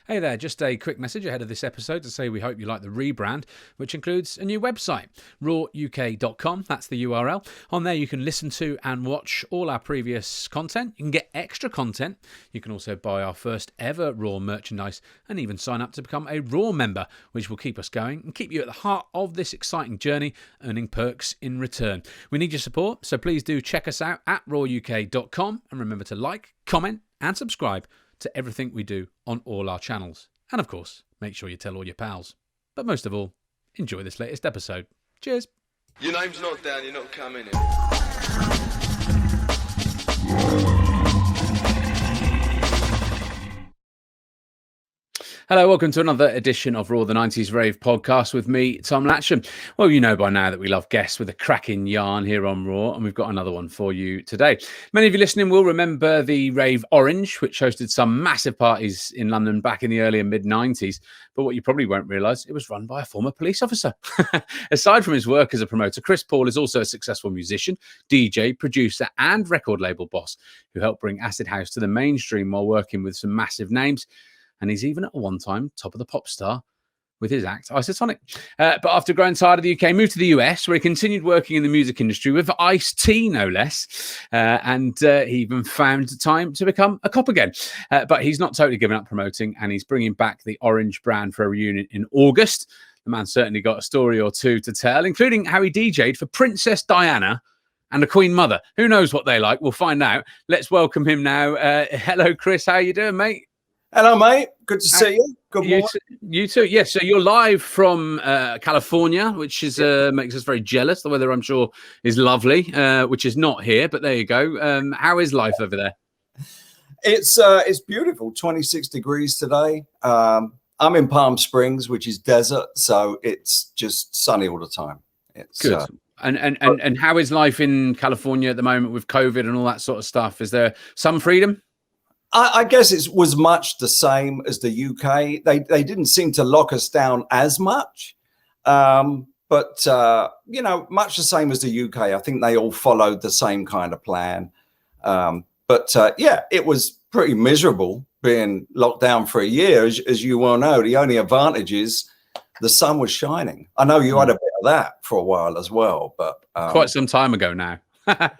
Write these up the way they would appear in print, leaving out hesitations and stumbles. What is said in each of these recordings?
Hey there, just a quick message ahead of this episode to say we hope you like the rebrand, which includes a new website, rawuk.com. That's the URL. On there you can listen to and watch all our previous content. You can get extra content. You can also buy our first ever Raw merchandise and even sign up to become a Raw member, which will keep us going and keep you at the heart of this exciting journey, earning perks in return. We need your support, so please do check us out at rawuk.com and remember to like, comment and subscribe to everything we do on all our channels. And of course, make sure you tell all your pals. But most of all, enjoy this latest episode. Cheers. Your name's not down, you're not coming in. Hello, welcome to another edition of Raw the 90s Rave podcast with me, Tom Latcham. Well, you know by now that we love guests with a cracking yarn here on Raw, and we've got another one for you today. Many of you listening will remember the Rave Orange, which hosted some massive parties in London back in the early and mid-90s. But what you probably won't realise, it was run by a former police officer. Aside from his work as a promoter, Chris Paul is also a successful musician, DJ, producer and record label boss who helped bring Acid House to the mainstream while working with some massive names. And he's even at one time top of the pop star with his act ISOTONIK. But after growing tired of the UK, moved to the US, where he continued working in the music industry with Ice-T, no less. And he even found time to become a cop again. But he's not totally given up promoting, and he's bringing back the Orange brand for a reunion in August. The man certainly got a story or two to tell, including how he DJ'd for Princess Diana and the Queen Mother. Who knows what they like? We'll find out. Let's welcome him now. Hello, Chris. How you doing, mate? Hello, mate. Good to see you. Good morning. You too. Yes. So you're live from California, which is makes us very jealous. The weather, I'm sure, is lovely, which is not here. But there you go. How is life over there? It's beautiful. 26 degrees today. I'm in Palm Springs, which is desert, so it's just sunny all the time. It's good. And how is life in California at the moment with COVID and all that sort of stuff? Is there some freedom? I guess it was much the same as the UK. They didn't seem to lock us down as much, but you know, much the same as the UK. I think they all followed the same kind of plan. But yeah, it was pretty miserable being locked down for a year, as you well know. The only advantage is the sun was shining. I know you had a bit of that for a while as well, but quite some time ago now. And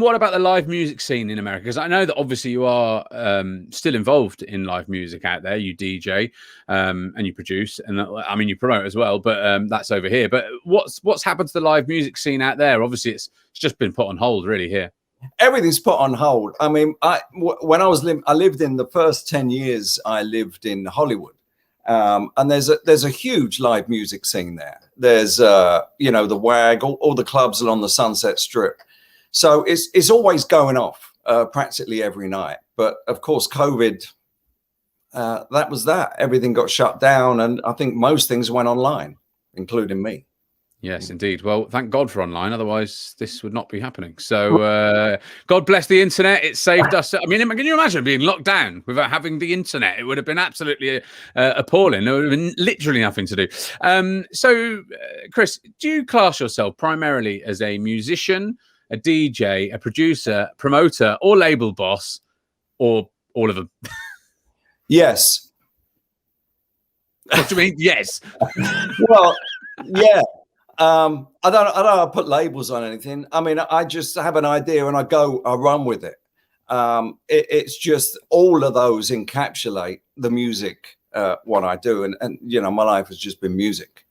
what about the live music scene in America? Because I know that obviously you are still involved in live music out there. You DJ and you produce, and I mean you promote as well. But that's over here. But what's happened to the live music scene out there? Obviously, it's just been put on hold, really. Here, everything's put on hold. I mean, when I lived in the first 10 years. I lived in Hollywood. And there's a huge live music scene there. There's you know, the WAG, all the clubs along the Sunset Strip. So it's always going off practically every night. But of course, COVID, that was that. Everything got shut down, and I think most things went online, including me. Yes, indeed. Well, thank God for online. Otherwise, this would not be happening. So God bless the internet. It saved us. I mean, can you imagine being locked down without having the internet? It would have been absolutely appalling. There would have been literally nothing to do. So, Chris, do you class yourself primarily as a musician, a DJ, a producer, promoter, or label boss, or all of them? Yes. What do you mean? Yes. Well, yeah. I don't put labels on anything. I mean, I just have an idea and I run with it. It's just all of those encapsulate the music, what I do. And, you know, my life has just been music.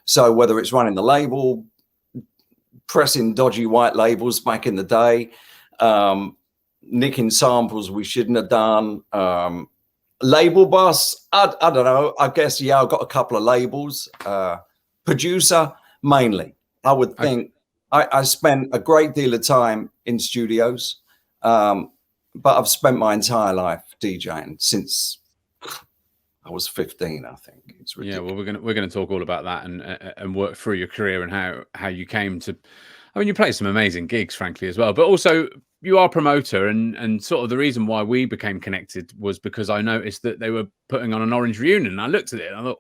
So whether it's running the label, pressing dodgy white labels back in the day, nicking samples we shouldn't have done, label boss, I don't know. I guess, yeah, I've got a couple of labels, producer, mainly. I would think I spent a great deal of time in studios, but I've spent my entire life DJing since I was 15, I think. It's ridiculous. Yeah, well, we're gonna talk all about that and work through your career and how you came to. I mean, you play some amazing gigs, frankly, as well. But also, you are a promoter, and sort of the reason why we became connected was because I noticed that they were putting on an Orange reunion. And I looked at it and I thought,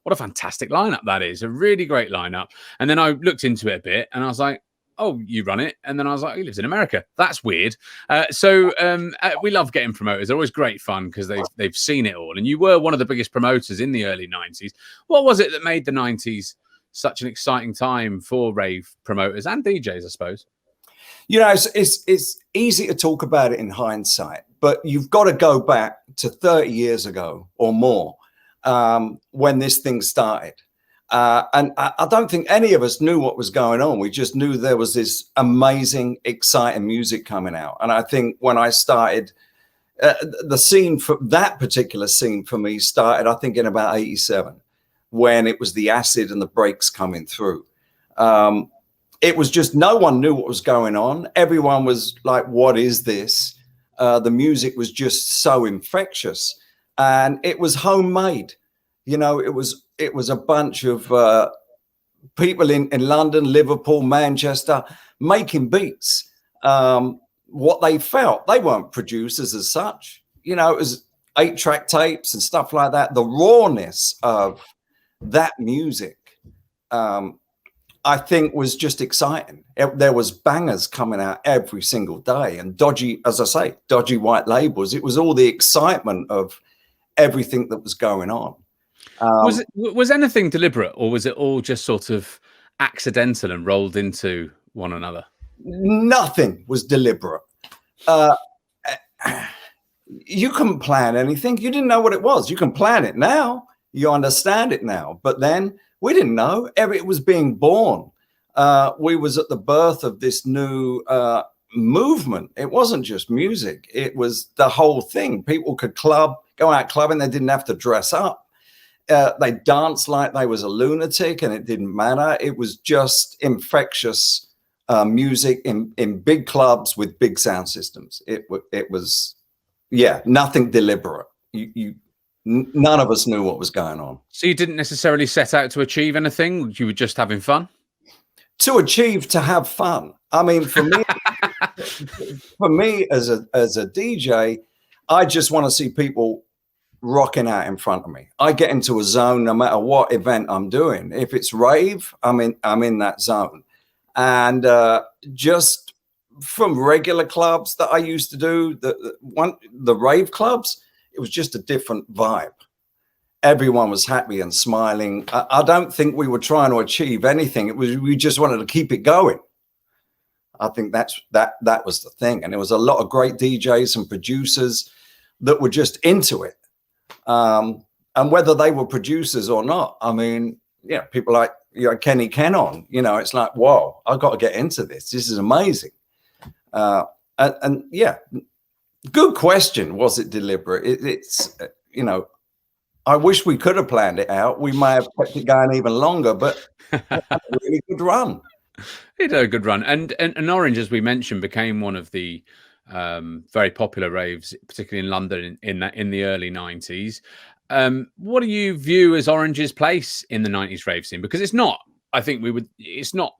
what a fantastic lineup that is. A really great lineup. And then I looked into it a bit and I was like, oh, you run it. And then I was like, he lives in America. That's weird. We love getting promoters. They're always great fun because they've seen it all. And you were one of the biggest promoters in the early 90s. What was it that made the 90s such an exciting time for rave promoters and DJs, I suppose? You know, it's easy to talk about it in hindsight, but you've got to go back to 30 years ago or more when this thing started. And I don't think any of us knew what was going on. We just knew there was this amazing, exciting music coming out. And I think when I started, the scene for that particular scene for me started, I think, in about 87, when it was the acid and the breaks coming through. It was just, no one knew what was going on. Everyone was like, what is this? The music was just so infectious, and it was homemade. You know, it was a bunch of people in London, Liverpool, Manchester, making beats. What they felt, they weren't producers as such. You know, it was 8-track tapes and stuff like that. The rawness of that music, I think, was just exciting. There was bangers coming out every single day, and dodgy, as I say, dodgy white labels. It was all the excitement of everything that was going on. Was anything deliberate, or was it all just sort of accidental and rolled into one another? Nothing was deliberate. You couldn't plan anything. You didn't know what it was. You can plan it now. You understand it now. But then we didn't know. It was being born. We was at the birth of this new movement. It wasn't just music. It was the whole thing. People could go out clubbing. They didn't have to dress up. They danced like they was a lunatic, and it didn't matter. It was just infectious music in big clubs with big sound systems. It was, yeah, nothing deliberate. None of us knew what was going on. So you didn't necessarily set out to achieve anything. You were just having fun. To have fun. I mean, for me, as a DJ, I just want to see people rocking out in front of me. I get into a zone no matter what event I'm doing. If it's rave, I'm in that zone. And just from regular clubs that I used to do, the rave clubs, it was just a different vibe. Everyone was happy and smiling. I don't think we were trying to achieve anything. We just wanted to keep it going. I think that was the thing. And there was a lot of great DJs and producers that were just into it. And whether they were producers or not, I mean, yeah, people like, you know, Kenny Kennon, you know, it's like, whoa, I've got to get into this. This is amazing. And yeah, good question. Was it deliberate? It's, you know, I wish we could have planned it out. We may have kept it going even longer, but it had a really good run. It had a good run. And Orange, as we mentioned, became one of the very popular raves, particularly in London in the early 90s. What do you view as Orange's place in the 90s rave scene? Because it's not, I think it's not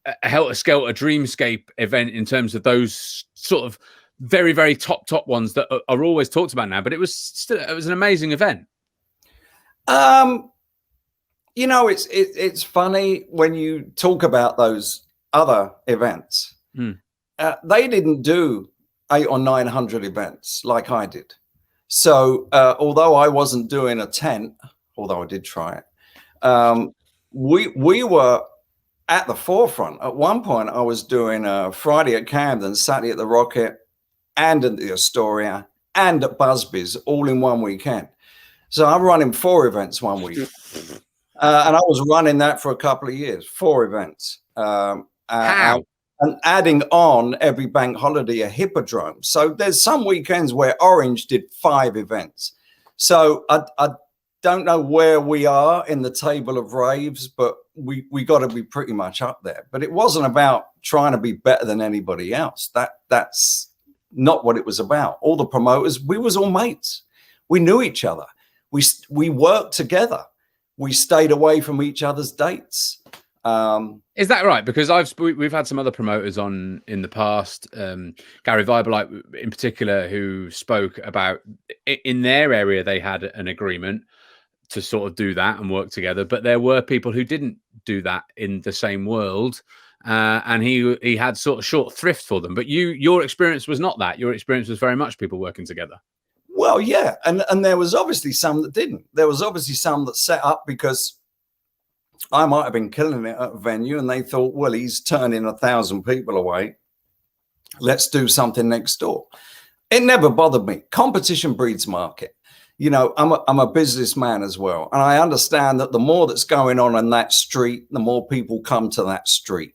a helter-skelter dreamscape event in terms of those sort of very, very top ones that are always talked about now, but it was an amazing event. You know, it's funny when you talk about those other events. They didn't do 800 or 900 events like I did. So although I wasn't doing a tent, although I did try it, we were at the forefront. At one point, I was doing Friday at Camden, Saturday at the Rocket, and at the Astoria, and at Busby's, all in one weekend. So I'm running 4 events one week. And I was running that for a couple of years, 4 events. How? And adding on every bank holiday a hippodrome. So there's some weekends where Orange did 5 events. So I don't know where we are in the table of raves, but we got to be pretty much up there. But it wasn't about trying to be better than anybody else. That's not what it was about. All the promoters, we was all mates. We knew each other. We worked together. We stayed away from each other's dates. Is that right? Because we've had some other promoters on in the past, Gary Viberlight in particular, who spoke about in their area they had an agreement to sort of do that and work together, but there were people who didn't do that in the same world, and he had sort of short thrift for them. But your experience was not that. Your experience was very much people working together. Well, yeah, and there was obviously some that didn't. There was obviously some that set up because I might have been killing it at a venue, and they thought, well, he's turning 1,000 people away. Let's do something next door. It never bothered me. Competition breeds market. You know, I'm a businessman as well, and I understand that the more that's going on in that street, the more people come to that street.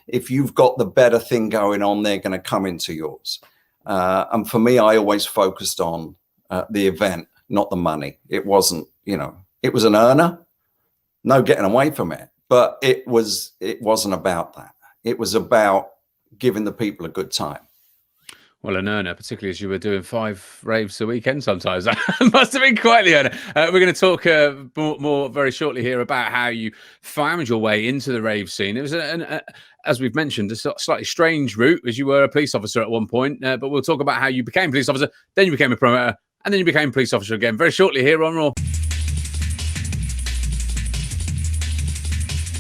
If you've got the better thing going on, they're going to come into yours. And for me, I always focused on the event, not the money. It wasn't, you know, it was an earner, no getting away from it. But it wasn't about that. It was about giving the people a good time. Well, an earner, particularly as you were doing 5 raves a weekend sometimes. That must have been quite the earner. We're going to talk more very shortly here about how you found your way into the rave scene. It was, as we've mentioned, a slightly strange route, as you were a police officer at one point. But we'll talk about how you became a police officer, then you became a promoter, and then you became a police officer again very shortly here on Raw.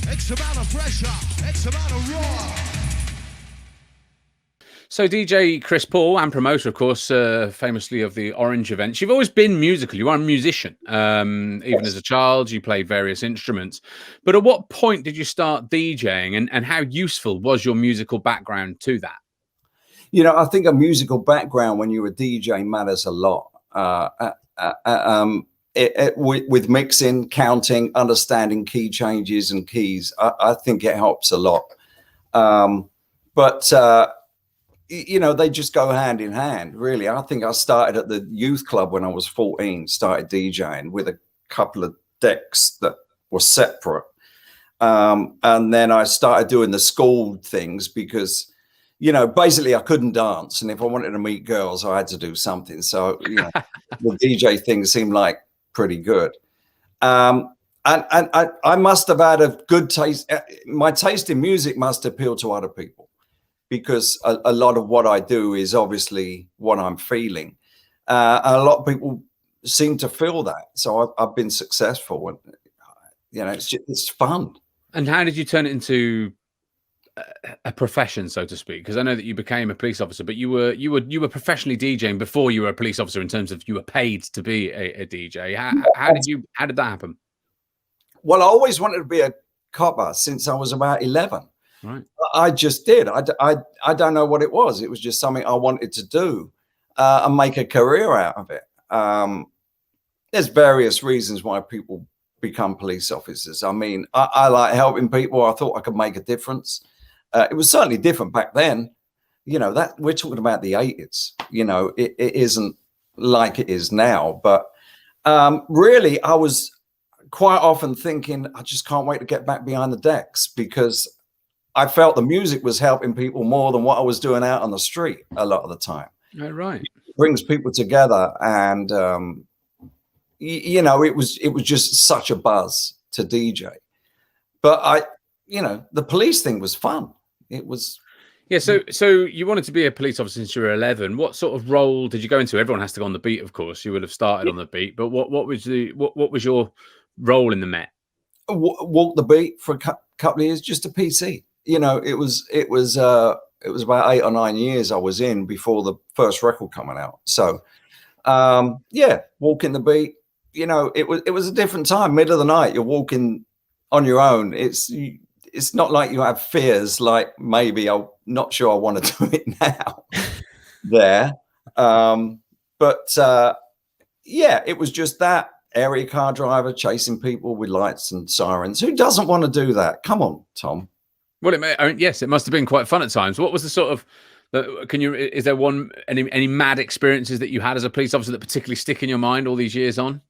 X amount of pressure, X amount of raw. So DJ Chris Paul, and promoter, of course, famously of the Orange events. You've always been musical. You are a musician. Even as a child, you played various instruments. But at what point did you start DJing, and how useful was your musical background to that? You know, I think a musical background when you're a DJ matters a lot. With mixing, counting, understanding key changes and keys, I think it helps a lot. You know, they just go hand in hand, really. I think I started at the youth club when I was 14, started DJing with a couple of decks that were separate. And then I started doing the school things because, you know, basically I couldn't dance. And if I wanted to meet girls, I had to do something. So, you know, the DJ thing seemed like pretty good. And I must have had a good taste. My taste in music must appeal to other people, because a lot of what I do is obviously what I'm feeling. And a lot of people seem to feel that. So I've been successful, and, you know, it's fun. And how did you turn it into a profession, so to speak? Because I know that you became a police officer, but you were professionally DJing before you were a police officer, in terms of you were paid to be a DJ. How did that happen? Well, I always wanted to be a copper since I was about 11. Right. I just did. I don't know what it was. It was just something I wanted to do and make a career out of it. There's various reasons why people become police officers. I mean, I like helping people. I thought I could make a difference. It was certainly different back then. You know, that we're talking about the 80s. You know, it isn't like it is now. But really, I was quite often thinking, I just can't wait to get back behind the decks, because I felt the music was helping people more than what I was doing out on the street a lot of the time. Oh, right. It brings people together, and you know, it was just such a buzz to DJ. But you know, the police thing was fun. It was. Yeah. So you wanted to be a police officer since you were 11. What sort of role did you go into? Everyone has to go on the beat, of course. You would have started on the beat, but what was your role in the Met? Walk the beat for a couple of years, just a PC. You know, it was about 8 or 9 years I was in before the first record coming out. So, yeah, walking the beat. You know, it was a different time. Middle of the night, you're walking on your own. It's not like you have fears. Like, maybe I'm not sure I want to do it now. There, yeah, it was just that area car driver chasing people with lights and sirens. Who doesn't want to do that? Come on, Tom. Well, yes, it must have been quite fun at times. What was the sort of? Is there any mad experiences that you had as a police officer that particularly stick in your mind all these years on?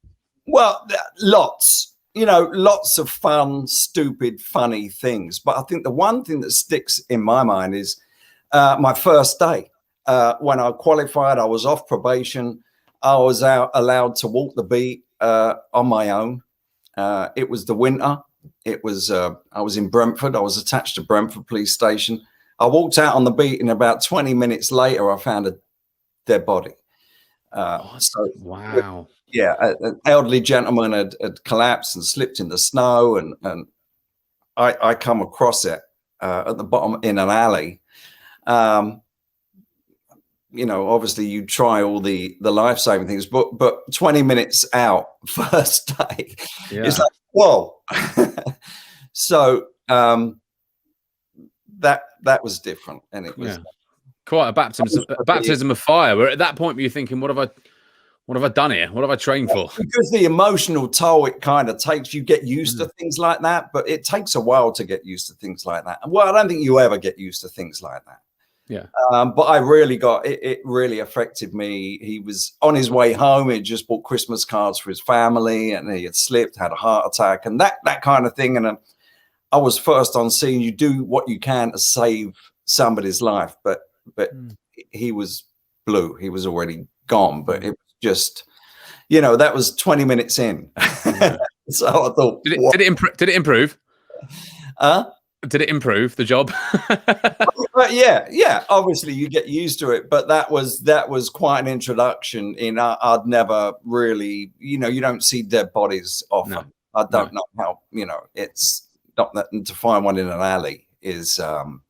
Well, lots. You know, lots of fun, stupid, funny things. But I think the one thing that sticks in my mind is my first day. When I qualified, I was off probation. I was allowed to walk the beat on my own. It was the winter. It was I was in Brentford. I was attached to Brentford Police Station. I walked out on the beat, and about 20 minutes later, I found a dead body. Wow. Yeah, an elderly gentleman had collapsed and slipped in the snow, and I come across it, at the bottom in an alley. You know, obviously you try all the life-saving things, but 20 minutes out first day, it's like, whoa. So that was different, and it was quite a baptism of fire. Where at that point, were you thinking, what have I done here? What have I trained for? Because the emotional toll it kind of takes, you get used to things like that, but it takes a while to get used to things like that. Well, I don't think you ever get used to things like that. Yeah. But I really got it. It really affected me. He was on his way home. He just bought Christmas cards for his family, and he had slipped, had a heart attack, and that kind of thing. And I was first on scene. You do what you can to save somebody's life, but he was blue. He was already gone. But it was just, you know, that was 20 minutes in. So I thought, did it improve? Did it improve the job? But yeah. Obviously, you get used to it. But that was quite an introduction. I'd never really, you know, you don't see dead bodies often. No. I don't know how, you know, it's not that to find one in an alley is no.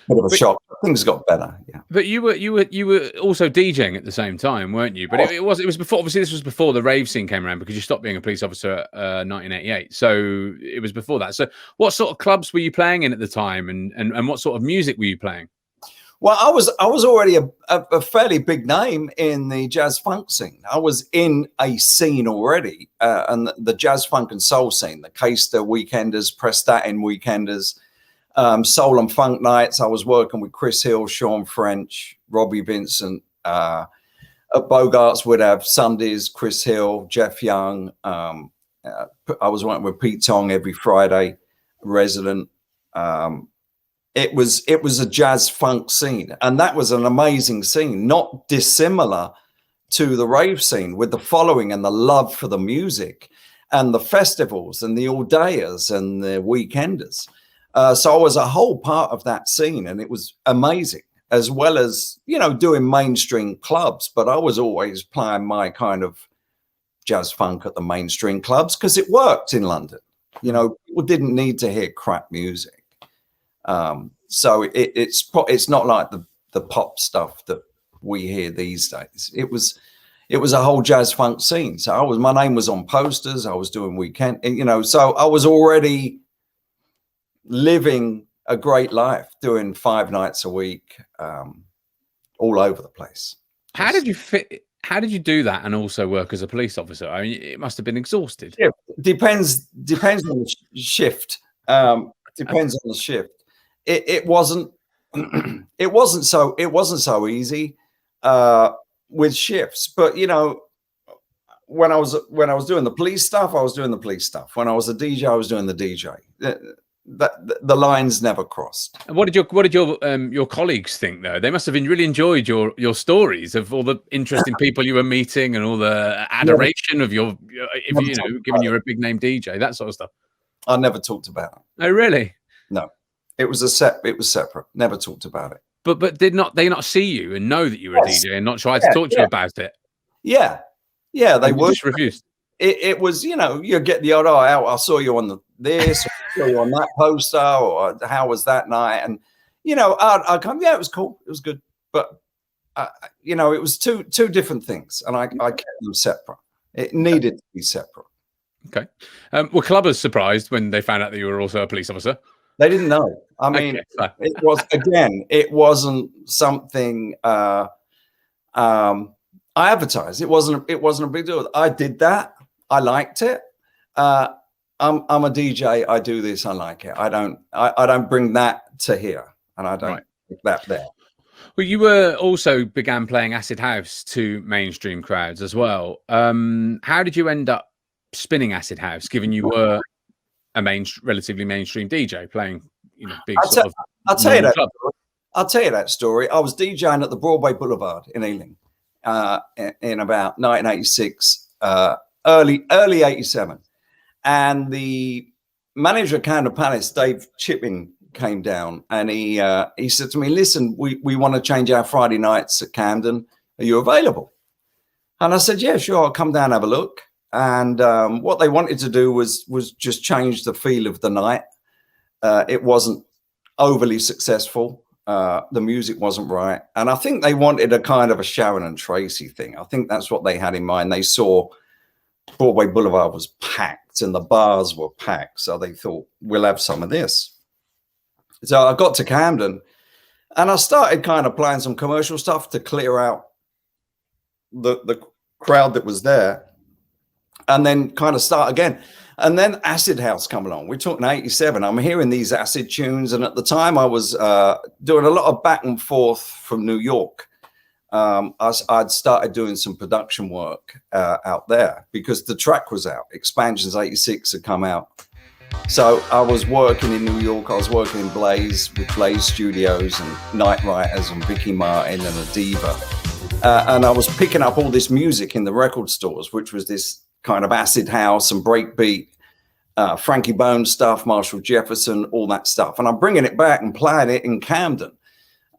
Bit of a shock. Things got better. Yeah. But you were also DJing at the same time, weren't you? But it was before. Obviously, this was before the rave scene came around, because you stopped being a police officer at 1988. So it was before that. So what sort of clubs were you playing in at the time, and what sort of music were you playing? Well, I was already a fairly big name in the jazz funk scene. I was in a scene already, and the jazz funk and soul scene, the Caister Weekenders, Prestatin Weekenders. Soul and funk nights. I was working with Chris Hill, Sean French, Robbie Vincent. At Bogarts would have Sundays, Chris Hill, Jeff Young. I was working with Pete Tong every Friday, resident. It was a jazz funk scene, and that was an amazing scene, not dissimilar to the rave scene, with the following and the love for the music and the festivals and the all-dayers and the weekenders. So I was a whole part of that scene, and it was amazing, as well as, you know, doing mainstream clubs. But I was always playing my kind of jazz funk at the mainstream clubs because it worked in London. You know, people didn't need to hear crap music. So it's not like the pop stuff that we hear these days. It was a whole jazz funk scene. So my name was on posters. I was doing weekend, you know, so I was already living a great life, doing 5 nights a week, all over the place. How did you do that and also work as a police officer? I mean, it must have been exhausted. Yeah, depends on the shift. Depends on the shift. It wasn't so easy with shifts, but you know, when I was doing the police stuff, I was doing the police stuff. When I was a DJ, I was doing the DJ. The lines never crossed. And what did your colleagues think, though? They must have really enjoyed your stories of all the interesting people you were meeting and all the adoration of your giving you a big name DJ, that sort of stuff. I never talked about it. Oh, really? No, it was separate. Never talked about it. But did they not see you and know that you were a DJ and not try to talk to you about it? Yeah, they would. Just refused. It was, you know, you get the odd I saw you on this, or I saw you on that poster, or how was that night? And, you know, I'd come, it was cool. It was good. But, you know, it was two different things. And I kept them separate. It needed to be separate. Okay. Were clubbers surprised when they found out that you were also a police officer? They didn't know. I mean, it wasn't something I advertised. It wasn't a big deal. I did that. I liked it. I'm a DJ. I do this. I like it. I don't bring that to here, and I don't put that there. Well, you also began playing acid house to mainstream crowds as well. How did you end up spinning acid house, given you were a relatively mainstream DJ playing, you know, big sort of? I'll tell you that story. I was DJing at the Broadway Boulevard in Ealing in about 1986. Early 87, and the manager of CAMDEN Palace, Dave Chipping, came down, and he said to me, "Listen, we want to change our Friday nights at CAMDEN. Are you available?" And I said, "Yeah, sure. I'll come down and have a look." And what they wanted to do was just change the feel of the night. It wasn't overly successful. The music wasn't right. And I think they wanted a kind of a Sharon and Tracy thing. I think that's what they had in mind. They saw Broadway Boulevard was packed and the bars were packed. So they thought, we'll have some of this. So I got to Camden and I started kind of playing some commercial stuff to clear out the crowd that was there, and then kind of start again. And then acid house come along. We're talking 87. I'm hearing these acid tunes. And at the time I was doing a lot of back and forth from New York. I'd started doing some production work out there because the track was out. Expansions 86 had come out. So I was working in New York. I was working in Blaze with Blaze Studios and Night Writers and Vicky Martin and Adiva. And I was picking up all this music in the record stores, which was this kind of acid house and breakbeat, Frankie Bones stuff, Marshall Jefferson, all that stuff. And I'm bringing it back and playing it in Camden.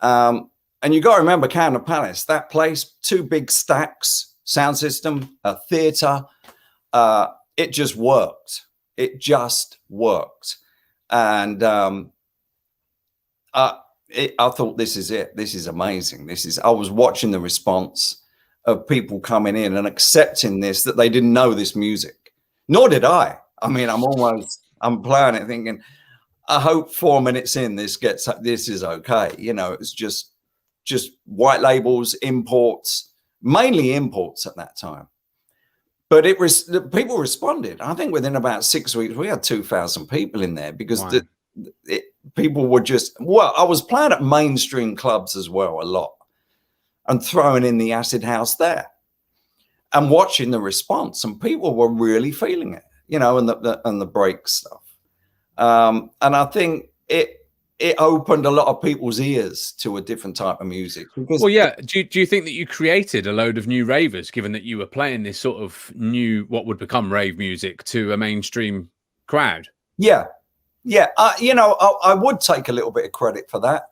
And you got to remember Camden Palace, that place, 2 big stacks, sound system, a theater. It just worked. It just worked. And I thought, this is it. This is amazing. I was watching the response of people coming in and accepting this, that they didn't know this music. Nor did I. I mean, I'm playing it thinking, I hope 4 minutes in this is okay. You know, it's just white labels, imports, mainly imports at that time. But people responded. I think within about 6 weeks, we had 2,000 people in there because wow. People were just, well, I was playing at mainstream clubs as well, a lot, and throwing in the acid house there and watching the response. And people were really feeling it, you know, and the break stuff. And I think it opened a lot of people's ears to a different type of music. Well, yeah. Do you think that you created a load of new ravers, given that you were playing this sort of new, what would become rave music to a mainstream crowd? Yeah. Yeah. You know, I would take a little bit of credit for that.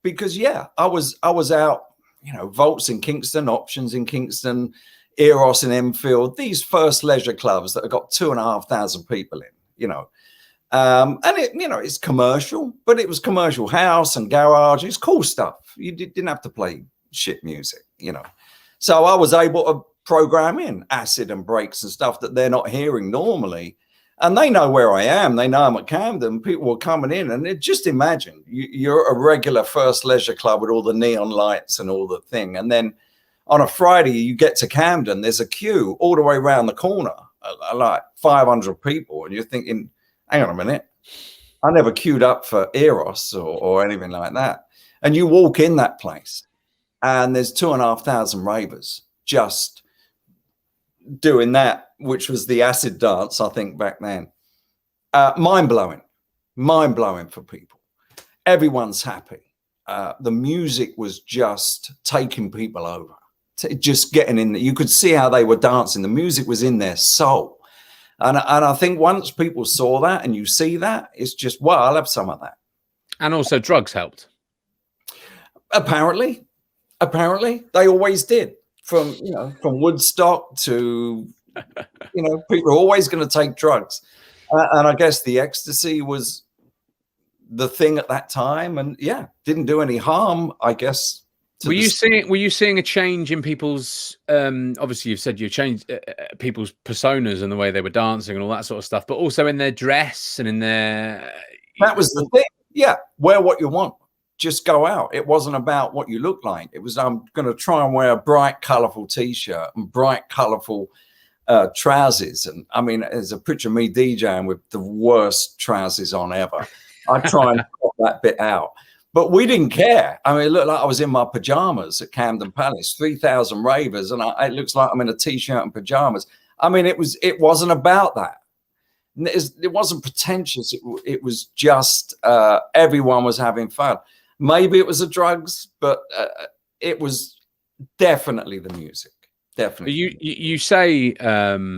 Because yeah, I was out, you know, Volts in Kingston, Options in Kingston, Eros in Enfield, these first leisure clubs that have got 2,500 people in, you know. And it, you know, it's commercial, but it was commercial house and garage. It's cool stuff. You didn't have to play shit music, you know. So I was able to program in acid and breaks and stuff that they're not hearing normally. And they know where I am. They know I'm at Camden. People were coming in, and just imagine you're a regular first leisure club with all the neon lights and all the thing. And then on a Friday, you get to Camden, there's a queue all the way around the corner, like 500 people. And you're thinking, hang on a minute, I never queued up for Eros or anything like that. And you walk in that place and there's 2,500 ravers just doing that, which was the acid dance, I think, back then. Mind-blowing for people. Everyone's happy. The music was just taking people over, just getting in there. You could see how they were dancing. The music was in their soul. And I think once people saw that and you see that, it's just, well, I'll have some of that. And also drugs helped. Apparently they always did. From Woodstock to, you know, people are always going to take drugs. And I guess the ecstasy was the thing at that time. And yeah, didn't do any harm, I guess. Were you seeing a change in people's, obviously you've said you changed people's personas and the way they were dancing and all that sort of stuff, but also in their dress and in their... That was the thing. Yeah. Wear what you want. Just go out. It wasn't about what you look like. It was, I'm going to try and wear a bright, colorful t-shirt and bright, colorful trousers. And I mean, there's a picture of me DJing with the worst trousers on ever. I try and cut that bit out. But we didn't care. I mean, it looked like I was in my pajamas at Camden Palace, 3,000 ravers, and it looks like I'm in a t-shirt and pajamas. I mean, it wasn't about that. It wasn't pretentious. It was just everyone was having fun. Maybe it was the drugs, but it was definitely the music. Definitely. You say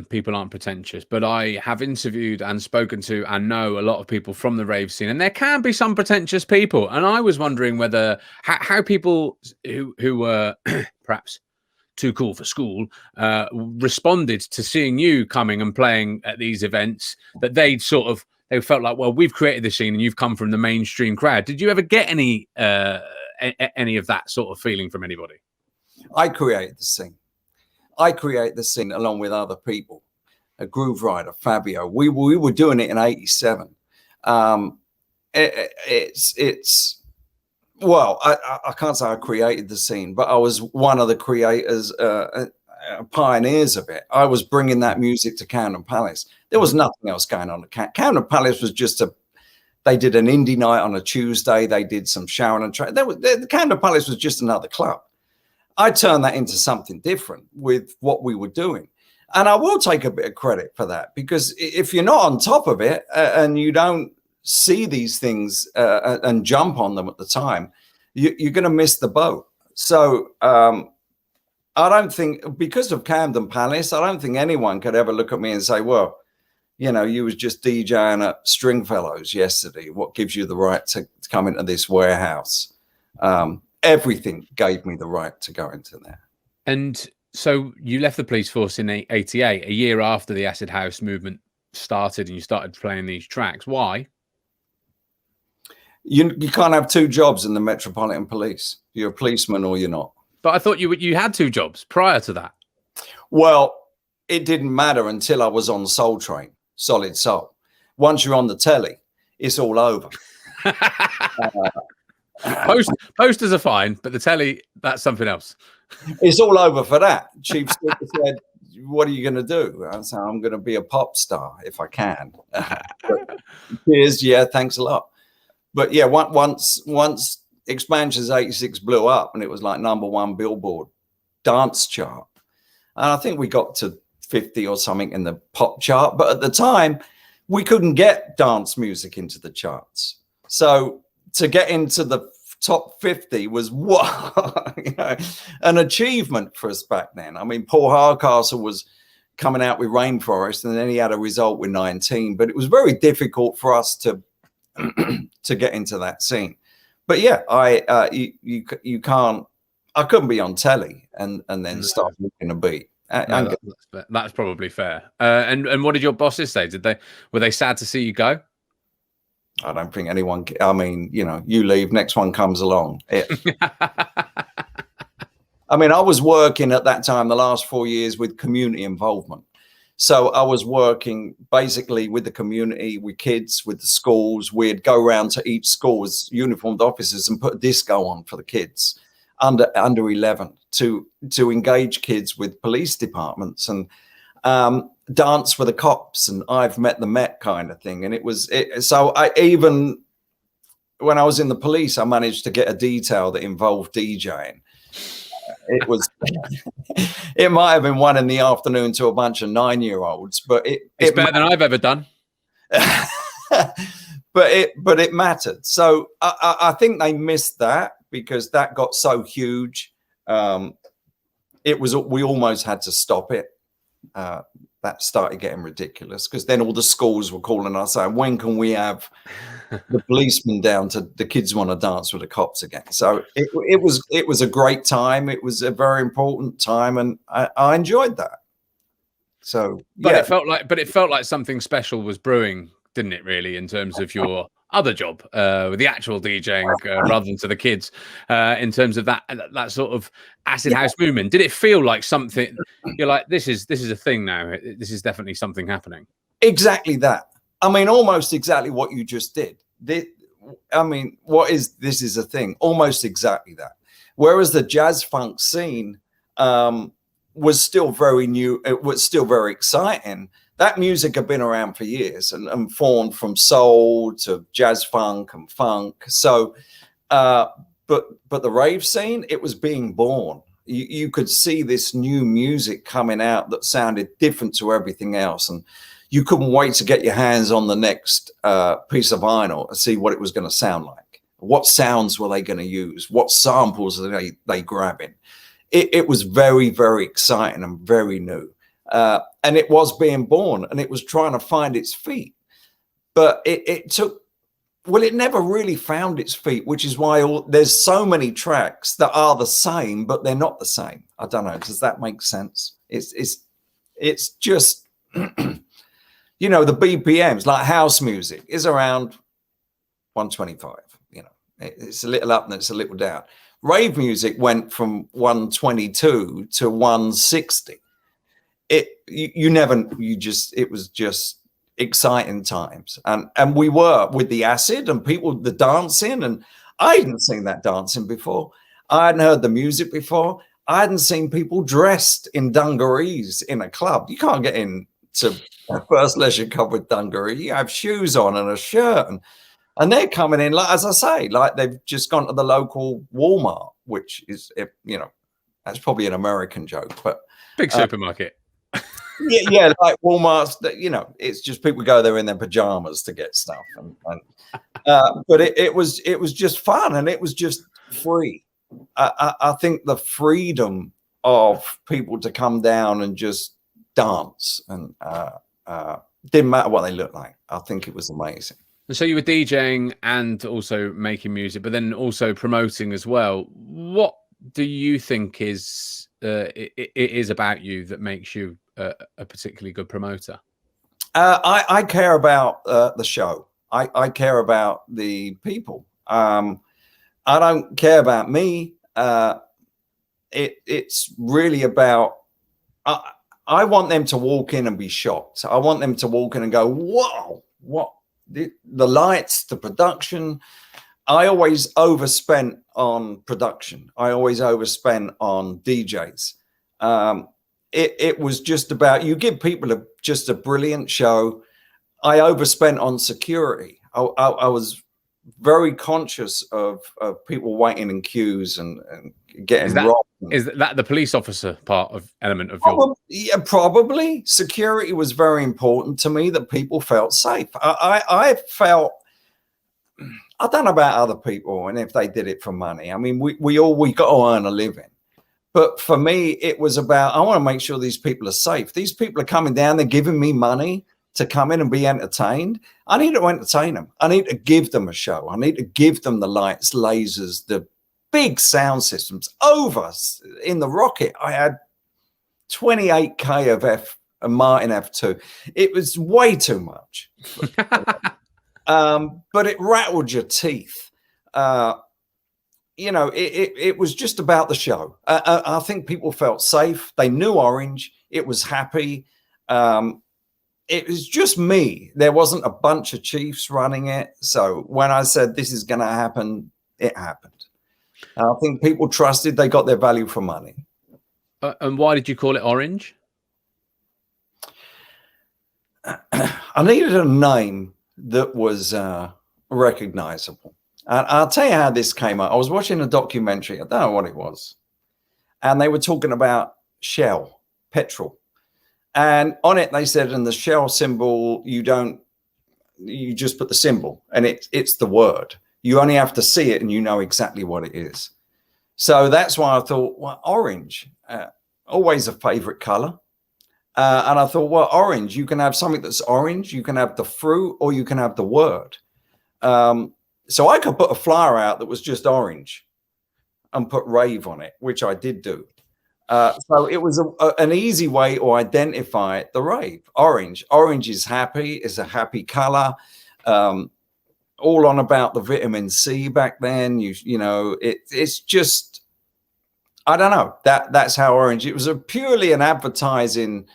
people aren't pretentious, but I have interviewed and spoken to and know a lot of people from the rave scene, and there can be some pretentious people. And I was wondering whether how people who were perhaps too cool for school responded to seeing you coming and playing at these events, that they'd they felt like, well, we've created this scene and you've come from the mainstream crowd. Did you ever get any of that sort of feeling from anybody? I create the scene. I create the scene along with other people. A Groove Rider, Fabio. We were doing it in '87. It's well, I can't say I created the scene, but I was one of the creators, pioneers of it. I was bringing that music to Camden Palace. There was nothing else going on at Camden Palace. Was just they did an indie night on a Tuesday. They did some Sharon and the Camden Palace was just another club. I turned that into something different with what we were doing. And I will take a bit of credit for that, because if you're not on top of it and you don't see these things and jump on them at the time, you're going to miss the boat. So I don't think, because of Camden Palace, I don't think anyone could ever look at me and say, well, you know, you was just DJing at Stringfellows yesterday. What gives you the right to come into this warehouse? Everything gave me the right to go into there. And so you left the police force in '88, a year after the acid house movement started, and you started playing these tracks. Why? You can't have two jobs in the Metropolitan Police. You're a policeman or you're not. But I thought you had two jobs prior to that. Well, it didn't matter until I was on Soul Train, Solid Soul. Once you're on the telly, it's all over. Posters are fine, but the telly, that's something else. It's all over for that. Chief Speaker said, what are you going to do? I said, I'm going to be a pop star if I can. Cheers. Yeah, thanks a lot. But yeah, once Expansions 86 blew up and it was like #1 Billboard dance chart. And I think we got to 50 or something in the pop chart. But at the time, we couldn't get dance music into the charts. So to get into the top 50 was what, you know, an achievement for us back then. I mean, Paul Hardcastle was coming out with Rainforest, and then he had a result with 19. But it was very difficult for us to get into that scene. But yeah, you can't. I couldn't be on telly and then start looking a beat. That's probably fair. And what did your bosses say? Were they sad to see you go? I don't think anyone. I mean, you know, you leave, next one comes along. I mean, I was working at that time the last 4 years with community involvement. So I was working basically with the community, with kids, with the schools. We'd go around to each school as uniformed officers and put a disco on for the kids under 11 to engage kids with police departments and dance for the cops and I've met the Met kind of thing. And so even when I was in the police, I managed to get a detail that involved DJing. It was, it might have been 1 in the afternoon to a bunch of 9-year-olds, but it's better than I've ever done. but it mattered. So I think they missed that because that got so huge. We almost had to stop it. That started getting ridiculous because then all the schools were calling us saying, when can we have the policemen down to the kids want to dance with the cops again? So it was a great time. It was a very important time, and I enjoyed that. So, but it felt like something special was brewing, didn't it? Really, in terms of your other job with the actual DJing rather than to the kids, in terms of that sort of acid house movement. Did it feel like something? You're like, this is a thing now. This is definitely something happening. Exactly that. I mean, almost exactly what you just did. This is a thing. Almost exactly that. Whereas the jazz funk scene was still very new. It was still very exciting. That music had been around for years and formed from soul to jazz funk and funk. So, but the rave scene, it was being born. You could see this new music coming out that sounded different to everything else. And you couldn't wait to get your hands on the next piece of vinyl and see what it was going to sound like. What sounds were they going to use? What samples are they grabbing? It was very, very exciting and very new. And it was being born and it was trying to find its feet. But it never really found its feet, which is why there's so many tracks that are the same, but they're not the same. I don't know. Does that make sense? It's just you know, the BPMs, like house music, is around 125. You know, it's a little up and it's a little down. Rave music went from 122 to 160. It was just exciting times, and we were with the acid and people, the dancing, and I hadn't seen that dancing before. I hadn't heard the music before. I hadn't seen people dressed in dungarees in a club. You can't get into a First Leisure Club with dungaree. You have shoes on and a shirt, and they're coming in, like, as I say, like they've just gone to the local Walmart, which is, you know, that's probably an American joke, but big supermarket. yeah, like Walmart's, you know, it's just people go there in their pajamas to get stuff, but it was just fun, and it was just free. I think the freedom of people to come down and just dance, and didn't matter what they looked like. I think it was amazing. And so you were DJing and also making music, but then also promoting as well. What do you think is it is about you that makes you a particularly good promoter? I care about the show. I care about the people. I don't care about me. It's really about, I want them to walk in and be shocked. I want them to walk in and go, whoa, what, the lights, the production. I always overspent on production. I always overspent on DJs. It was just about, you give people just a brilliant show. I overspent on security. I was very conscious of people waiting in queues and getting robbed. Is that the police officer element of your? Yeah, probably. Security was very important to me, that people felt safe. I felt, I don't know about other people and if they did it for money. I mean, we got to earn a living. But for me, it was about, I want to make sure these people are safe. These people are coming down, they're giving me money to come in and be entertained. I need to entertain them. I need to give them a show. I need to give them the lights, lasers, the big sound systems. Over in the Rocket, I had 28K of Martin F2. It was way too much. But it rattled your teeth. You know, it was just about the show. I think people felt safe. They knew Orange. It was happy. It was just me. There wasn't a bunch of chiefs running it. So when I said this is going to happen, it happened. And I think people trusted. They got their value for money. And why did you call it Orange? I needed a name that was recognizable. And I'll tell you how this came up. I was watching a documentary. I don't know what it was. And they were talking about Shell, petrol. And on it, they said, in the Shell symbol, you just put the symbol, and it's the word. You only have to see it and you know exactly what it is. So that's why I thought, well, orange, always a favorite color. And I thought, well, orange, you can have something that's orange, you can have the fruit, or you can have the word. So I could put a flyer out that was just orange and put Rave on it, which I did do. So it was an easy way to identify the rave. Orange. Orange is happy. It's a happy color. All on about the vitamin C back then. You know, it's just, I don't know. That's how orange. It was purely an advertising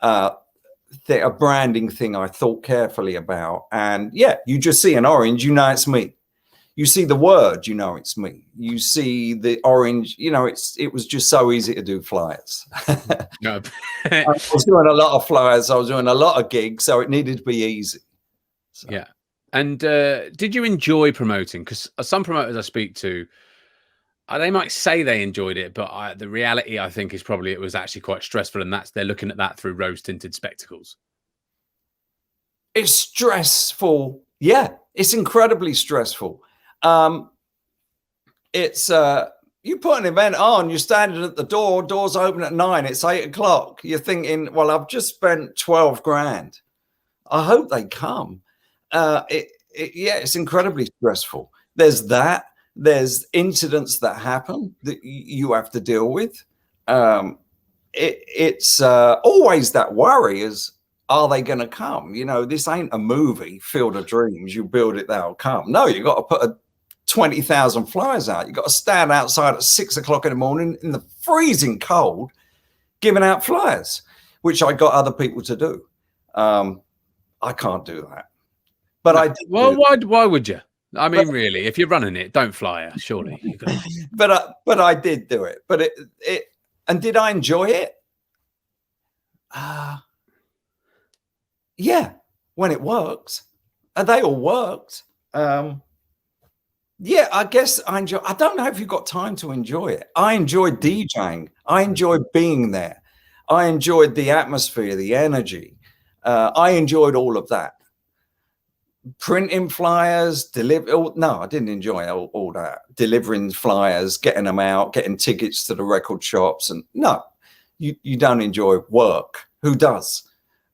a branding thing I thought carefully about. And yeah, you just see an orange, you know it's me. You see the word, you know it's me. You see the orange, you know, it was just so easy to do flyers. No. I was doing a lot of flyers. I was doing a lot of gigs, so it needed to be easy. So. Yeah. And did you enjoy promoting? Because some promoters I speak to, they might say they enjoyed it, but the reality, I think, is probably it was actually quite stressful, and they're looking at that through rose-tinted spectacles. It's stressful. Yeah, it's incredibly stressful. It's you put an event on, you're standing at the doors open at 9, it's 8 o'clock. You're thinking, well, I've just spent 12 grand. I hope they come. Yeah, it's incredibly stressful. There's that. There's incidents that happen that you have to deal with. It's always that worry is, are they going to come? You know, this ain't a movie, Field of Dreams. You build it, they'll come. No, you got to put 20,000 flyers out. You got to stand outside at 6 o'clock in the morning in the freezing cold, giving out flyers, which I got other people to do. I can't do that. But I did. Well, why would you? I mean, really, if you're running it, don't fly her, surely. But I did do it. But and did I enjoy it? Yeah, when it works. And they all worked. Yeah, I guess I enjoy. I don't know if you've got time to enjoy it. I enjoy DJing. I enjoy being there. I enjoyed the atmosphere, the energy. I enjoyed all of that. Printing flyers, no, I didn't enjoy all that. Delivering flyers, getting them out, getting tickets to the record shops, and no, you don't enjoy work. Who does?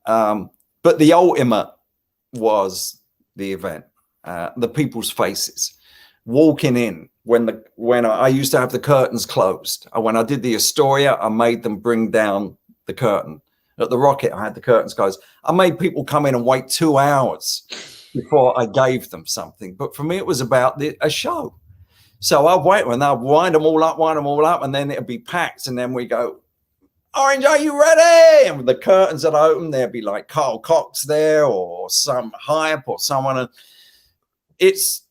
But the ultimate was the event, the people's faces, walking in when I used to have the curtains closed. When I did the Astoria, I made them bring down the curtain. At the Rocket, I had the curtains closed. I made people come in and wait 2 hours before I gave them something. But for me, it was about a show. So I'd wait and I'd wind them all up, and then it'd be packed. And then we go, Orange, are you ready? And with the curtains that open, there'd be like Carl Cox there or some hype or someone. It's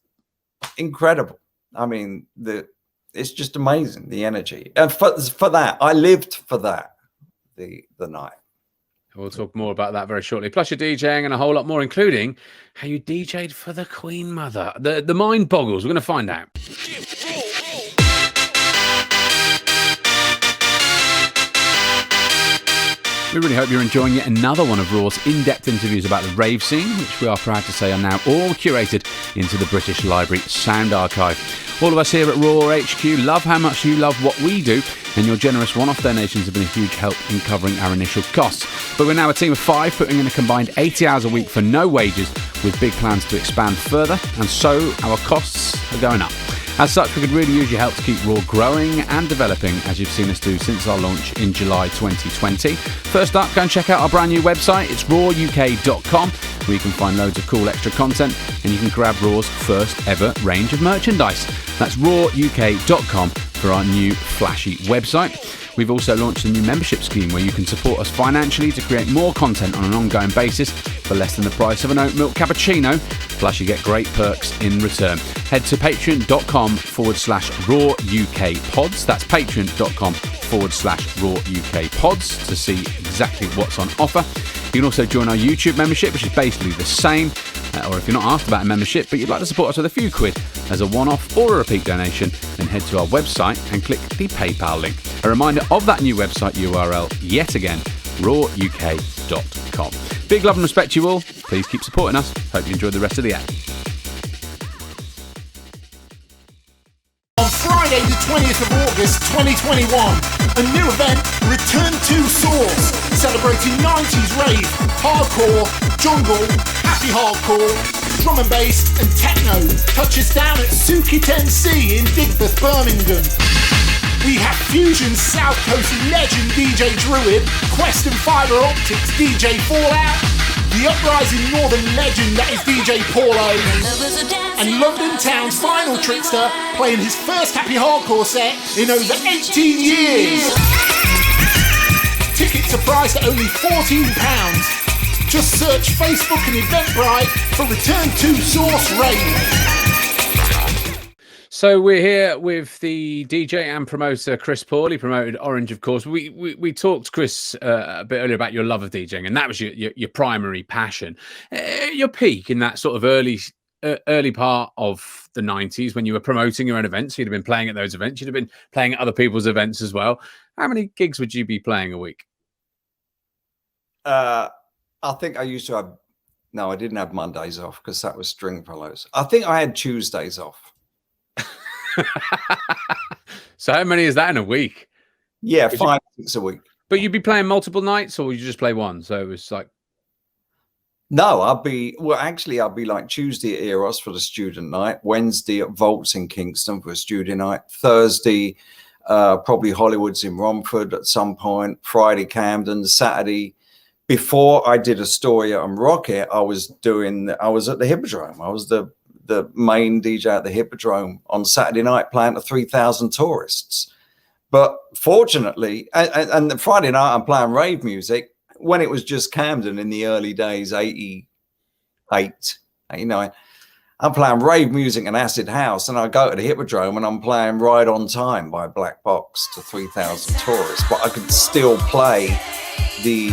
incredible. I mean, it's just amazing, the energy. And for that, I lived for that, the night. We'll talk more about that very shortly. Plus your DJing and a whole lot more, including how you DJ'd for the Queen Mother. The mind boggles. We're going to find out. We really hope you're enjoying yet another one of Raw's in-depth interviews about the rave scene, which we are proud to say are now all curated into the British Library Sound Archive. All of us here at Raw HQ love how much you love what we do, and your generous one-off donations have been a huge help in covering our initial costs. But we're now a team of 5, putting in a combined 80 hours a week for no wages, with big plans to expand further, and so our costs are going up. As such, we could really use your help to keep Raw growing and developing, as you've seen us do since our launch in July 2020. First up, go and check out our brand new website. It's rawuk.com, where you can find loads of cool extra content, and you can grab Raw's first ever range of merchandise. That's rawuk.com for our new flashy website. We've also launched a new membership scheme where you can support us financially to create more content on an ongoing basis for less than the price of an oat milk cappuccino, plus you get great perks in return. Head to patreon.com/rawukpods. That's patreon.com/rawukpods to see exactly what's on offer. You can also join our YouTube membership, which is basically the same. Or if you're not asked about a membership, but you'd like to support us with a few quid as a one-off or a repeat donation, then head to our website and click the PayPal link. A reminder of that new website URL, yet again, rawuk.com. Big love and respect to you all. Please keep supporting us. Hope you enjoy the rest of the act. On Friday the 20th of August 2021, a new event, Return to Source, celebrating 90s rave, hardcore, jungle, happy hardcore, drum and bass and techno, touches down at Suki 10C in Digbeth, Birmingham. We have Fusion South Coast legend DJ Druid, Quest and Fiber Optics DJ Fallout, the Uprising Northern legend that is DJ Paulo, and London Town's final trickster playing his first happy hardcore set in over 18 years. Tickets are priced at only £14. Just search Facebook and Eventbrite for Return to Source Rave. So we're here with the DJ and promoter Chris Paul. He promoted Orange, of course. We talked, Chris, a bit earlier about your love of DJing, and that was your primary passion. Your peak in that sort of early part of the 90s when you were promoting your own events. You'd have been playing at those events. You'd have been playing at other people's events as well. How many gigs would you be playing a week? I think I used to have... No, I didn't have Mondays off because that was Stringfellows. I think I had Tuesdays off. So how many is that in a week? Yeah, 5, 6 a week. But you'd be playing multiple nights, or would you just play one? So it was like... No, I'd be like Tuesday at Eros for the student night, Wednesday at Volts in Kingston for a student night, Thursday probably Hollywood's in Romford at some point, Friday Camden, Saturday before I did Astoria and Rocket, I was at the Hippodrome. I was the main DJ at the Hippodrome on Saturday night playing to 3,000 tourists. But fortunately, and Friday night I'm playing rave music when it was just Camden in the early days, 88, 89. I'm playing rave music and acid house, and I go to the Hippodrome and I'm playing Ride on Time by Black Box to 3,000 tourists, but I could still play the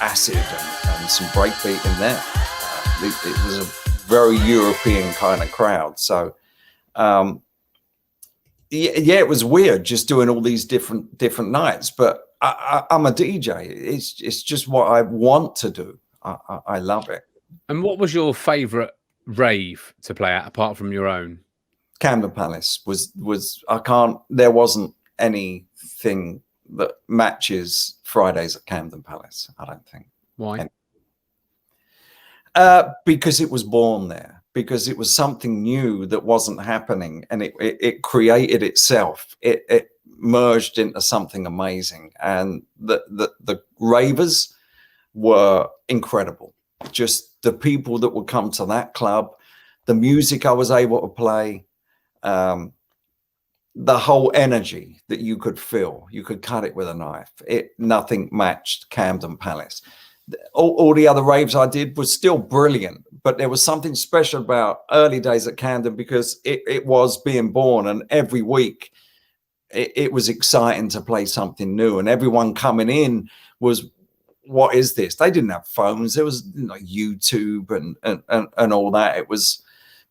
acid and some breakbeat in there. It was a very European kind of crowd. So, yeah, it was weird just doing all these different nights, but I'm a DJ. It's just what I want to do. I love it. And what was your favorite rave to play at apart from your own? Camden Palace was there wasn't anything that matches Fridays at Camden Palace, I don't think. Why? Because it was born there, because it was something new that wasn't happening, and it created itself. It merged into something amazing, and the ravers were incredible. Just the people that would come to that club, the music I was able to play, the whole energy that you could feel. You could cut it with a knife. Nothing matched Camden Palace. All the other raves I did was still brilliant, but there was something special about early days at Camden because it was being born, and every week it was exciting to play something new, and everyone coming in was, what is this? They didn't have phones. There was YouTube and all that. It was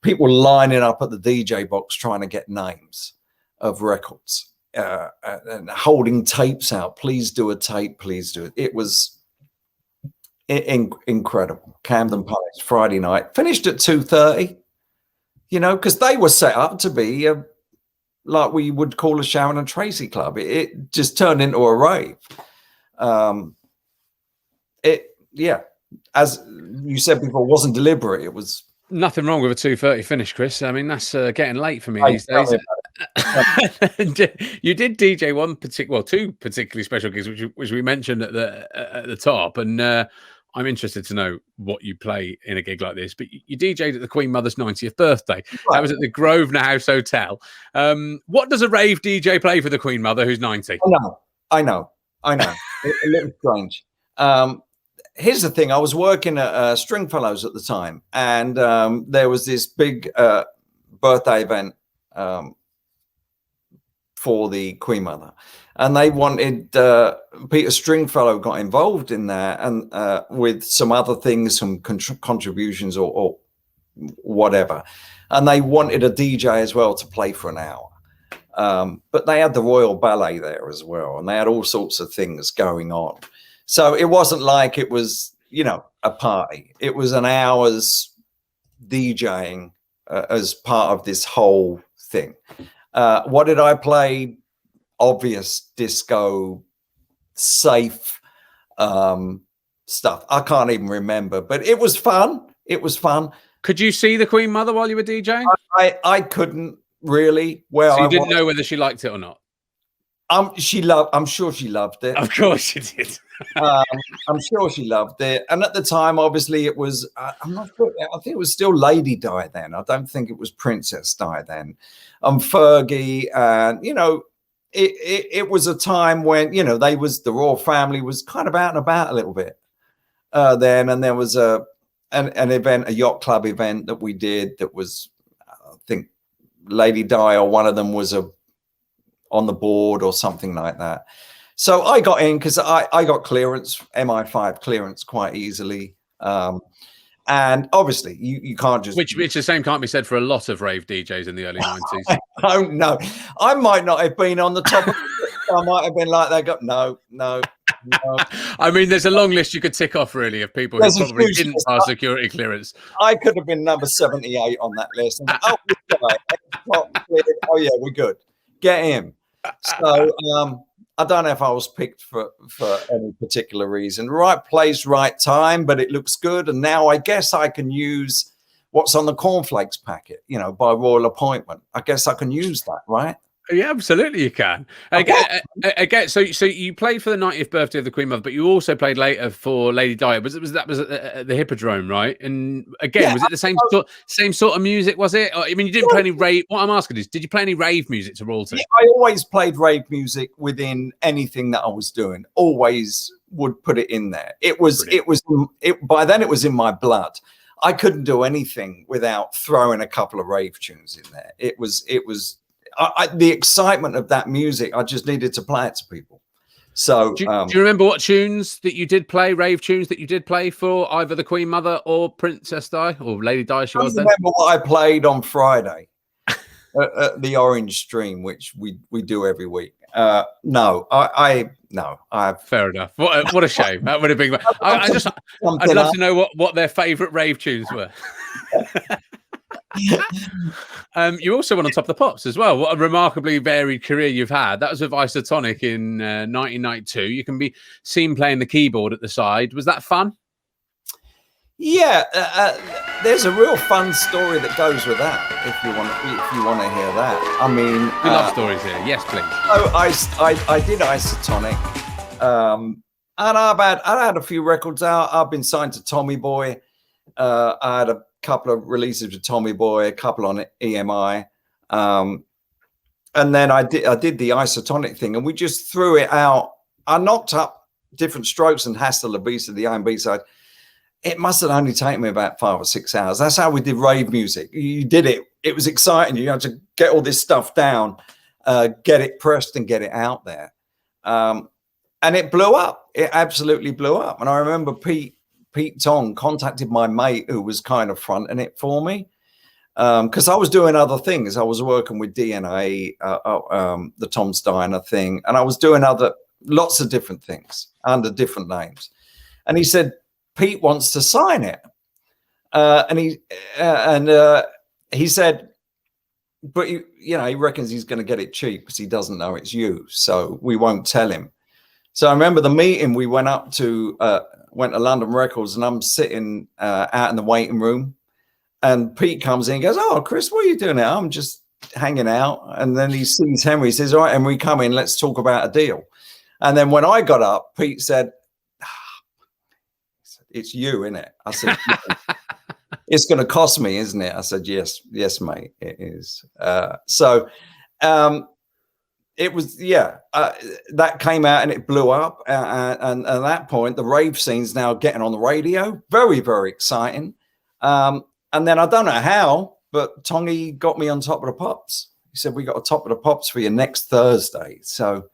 people lining up at the DJ box trying to get names of records and holding tapes out. Please do a tape. Please do it. It was incredible. Camden Palace, Friday night, finished at 2:30, because they were set up to be like we would call a Sharon and Tracy club. It just turned into a rave. Yeah, as you said before, wasn't deliberate. It was nothing wrong with a 2:30 finish, Chris. I mean, that's getting late for me these days. You did DJ two particularly special gigs, which we mentioned at the top, and I'm interested to know what you play in a gig like this. But you DJ'd at the Queen Mother's 90th birthday. Right. That was at the Grosvenor House Hotel. What does a rave DJ play for the Queen Mother who's 90? I know. A little strange. Here's the thing. I was working at Stringfellows at the time, and there was this big birthday event for the Queen Mother, and they wanted Peter Stringfellow got involved in that, and with some other things, some contributions or whatever, and they wanted a DJ as well to play for an hour. But they had the Royal Ballet there as well, and they had all sorts of things going on. So it wasn't like it was, a party. It was an hour's DJing as part of this whole thing. What did I play? Obvious disco, safe stuff. I can't even remember, but it was fun. It was fun. Could you see the Queen Mother while you were DJing? I couldn't really. Well, so you didn't know whether she liked it or not? I'm sure she loved it. Of course she did. I'm sure she loved it. And at the time, obviously, it was, I'm not sure, I think it was still Lady Di then. I don't think it was Princess Di then. Fergie, and, it was a time when, the royal family was kind of out and about a little bit then. And there was an event, a yacht club event that we did that was, I think, Lady Di or one of them was on the board or something like that. So I got in because I got clearance, MI5 clearance quite easily. And obviously you can't just... Which the same can't be said for a lot of rave DJs in the early 90s. I don't know. I might not have been on the top of it. I might have been like that. No. I mean, there's a long list you could tick off, really, of people who probably didn't pass security clearance. I could have been number 78 on that list. And, oh, yeah, we're good. Get him. So I don't know if I was picked for any particular reason. Right place, right time, but it looks good. And now I guess I can use what's on the cornflakes packet, by royal appointment. I guess I can use that, right? Yeah, absolutely, you can. Again, so you played for the 90th birthday of the Queen Mother, but you also played later for Lady Di. That was at the Hippodrome, right? And again, Yeah, was it the same sort of music? Was it? I mean, you didn't play any rave. What I'm asking is, did you play any rave music to royalty? yeah, I always played rave music within anything that I was doing. Always would put it in there. By then it was in my blood. I couldn't do anything without throwing a couple of rave tunes in there. It was the excitement of that music. I just needed to play it to people. So do you remember what tunes that you did play, rave tunes that you did play for either the Queen Mother or Princess Di or Lady Di? She was then. Remember what I played on Friday at the Orange Stream, which we do every week. No, I've fair enough. What a shame. That would have been. I'd love to know what their favourite rave tunes were. You also went on Top of the Pops as well. What a remarkably varied career you've had. That was with ISOTONIK in 1992. You can be seen playing the keyboard at the side. Was that fun? Yeah, there's a real fun story that goes with that. If you want to hear that, I mean, we love stories here. Yes, please. So I did ISOTONIK, and I had a few records out. I've been signed to Tommy Boy. I had a couple of releases with Tommy Boy, a couple on EMI, and then I did the ISOTONIK thing, and we just threw it out. I knocked up different strokes and Hasta La Vista, the A and B side. It must have only taken me about 5 or 6 hours. That's how we did rave music. You did it. It was exciting. You had to get all this stuff down, get it pressed and get it out there. And it blew up. It absolutely blew up. And I remember Pete Tong contacted my mate who was kind of fronting it for me, because I was doing other things. I was working with DNA, the Tom Steiner thing, and I was doing lots of different things under different names. And he said, Pete wants to sign it. And he said, but he reckons he's going to get it cheap because he doesn't know it's you. So we won't tell him. So I remember the meeting. We went to London Records, and I'm sitting out in the waiting room, and Pete comes in and goes, "Oh, Chris, what are you doing now?" I'm just hanging out. And then he sees Henry. He says, "All right, Henry, come in. Let's talk about a deal." And then when I got up, Pete said, "It's you, isn't it?" I said, "It's going to cost me, isn't it?" I said, yes, mate, it is. It was, that came out and it blew up. And at that point, the rave scene's now getting on the radio. Very, very exciting. And then I don't know how, but Tongi got me on Top of the Pops. He said, "We got a Top of the Pops for you next Thursday." So